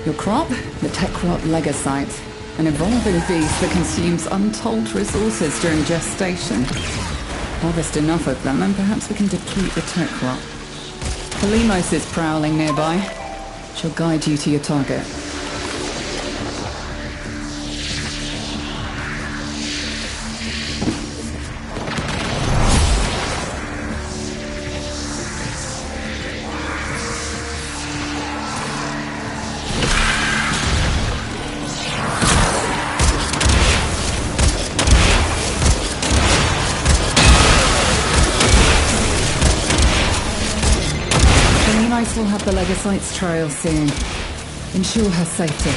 Your crop, the Techrot legosite, an evolving beast that consumes untold resources during gestation. Harvest enough of them and perhaps we can deplete the Techrot. Palimos is prowling nearby. She'll guide you to your target. Alice will have the Legocyte's trail soon. Ensure her safety.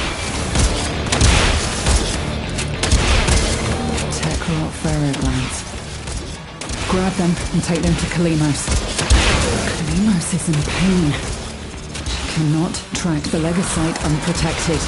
Tech-rot ferroglands. Grab them and take them to Kalimos. Kalimos is in pain. She cannot track the Legocyte unprotected.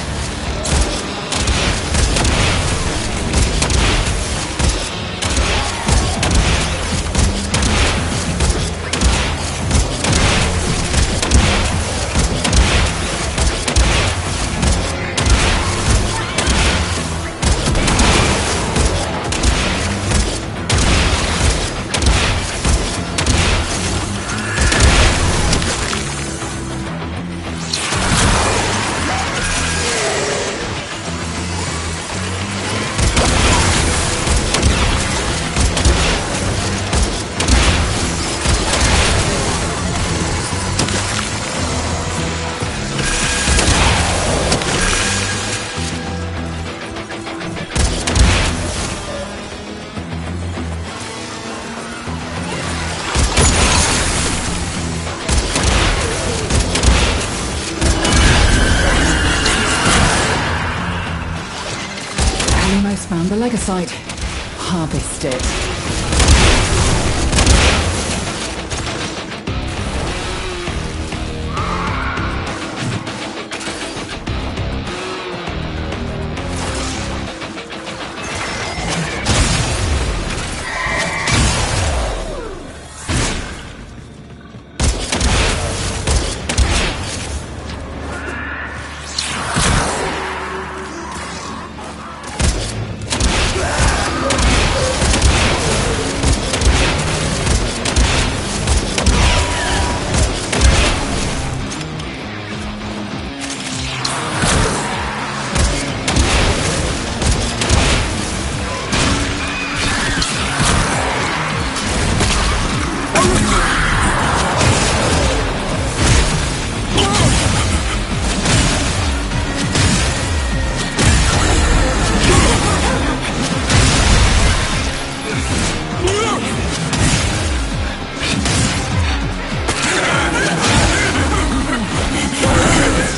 Almost found the Legocyte. Harvest it.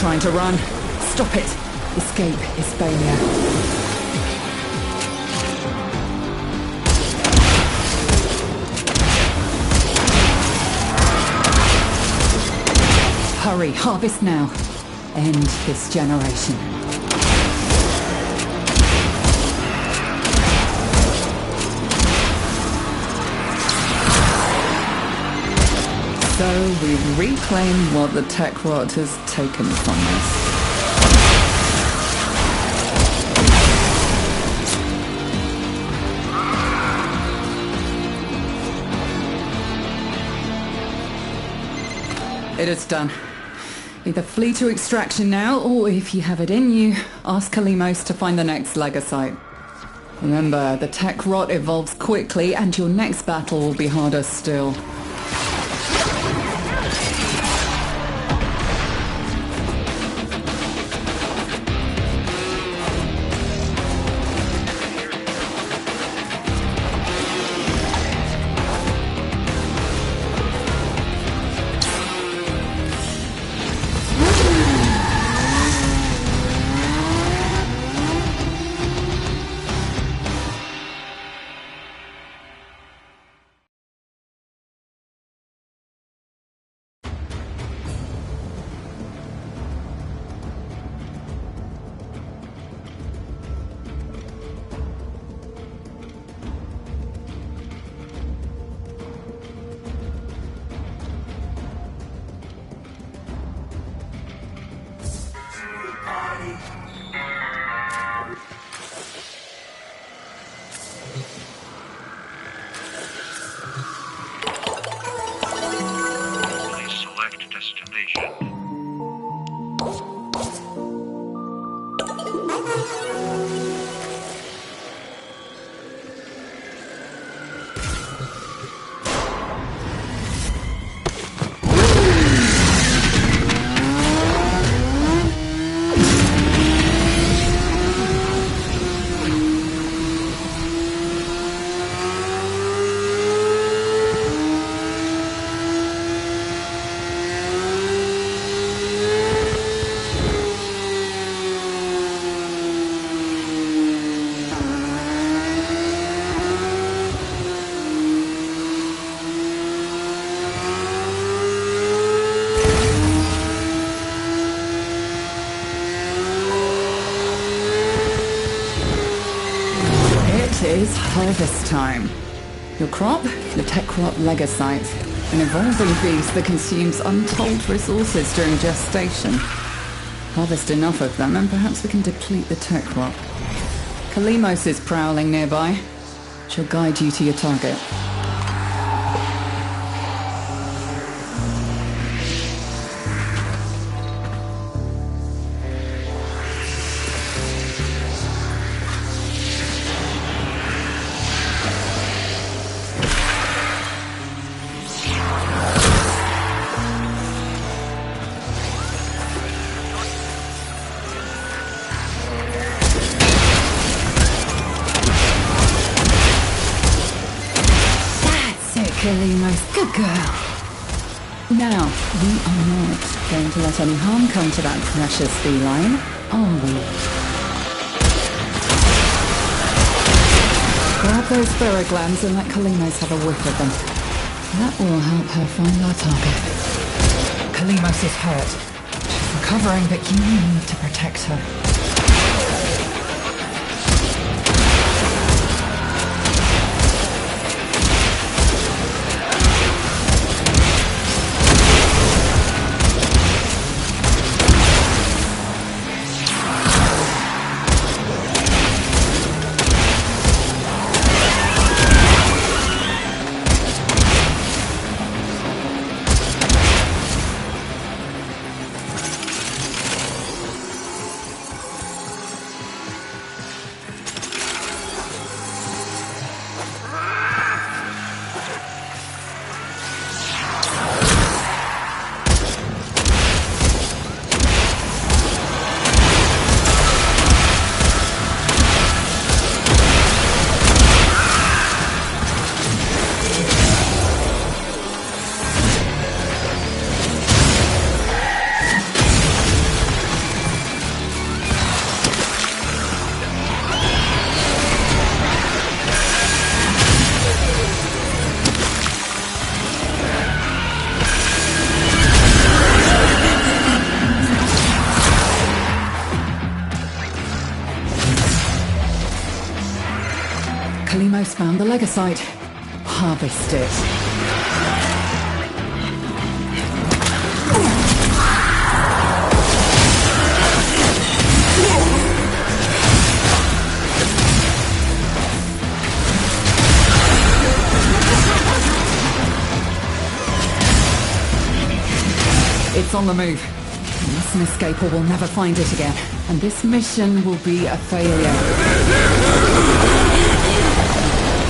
Trying to run. Stop it. Escape is failure. Hurry, harvest now. End this generation. So we reclaim what the tech-rot has taken from us. It is done. Either flee to extraction now, or if you have it in you, ask Kalimos to find the next Legocyte. Remember, the tech-rot evolves quickly, and your next battle will be harder still. harvest time. Your crop, the tech rot legosite, an evolving beast that consumes untold resources during gestation. Harvest enough of them and perhaps we can deplete the tech rot. Kalimos is prowling nearby. She'll guide you to your target. Kalimos, good girl. Now, we are not going to let any harm come to that precious feline, are we? Grab those ferroglands and let Kalimos have a whiff of them. That will help her find our target. Kalimos is hurt. She's recovering, but you need to protect her. Kalimos found the legosite. Harvest it. It's on the move. You mustn't escape or we'll never find it again. And this mission will be a failure.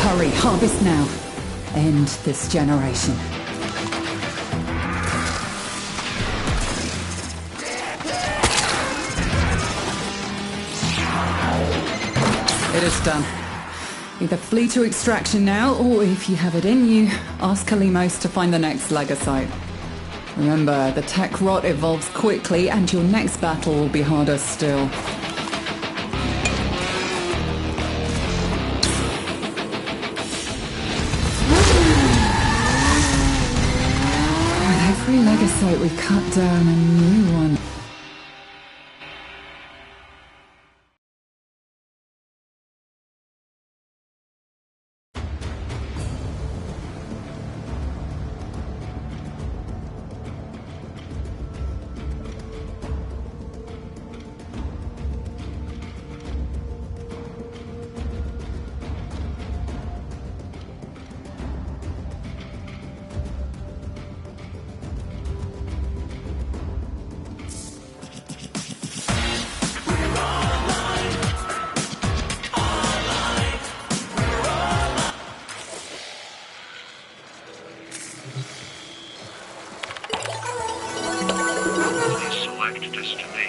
Hurry, harvest now. End this generation. It is done. Either flee to extraction now, or if you have it in you, ask Kalimos to find the next legosite. Remember, the tech rot evolves quickly, and your next battle will be harder still. With every legosite we cut down, a new one. Select destination.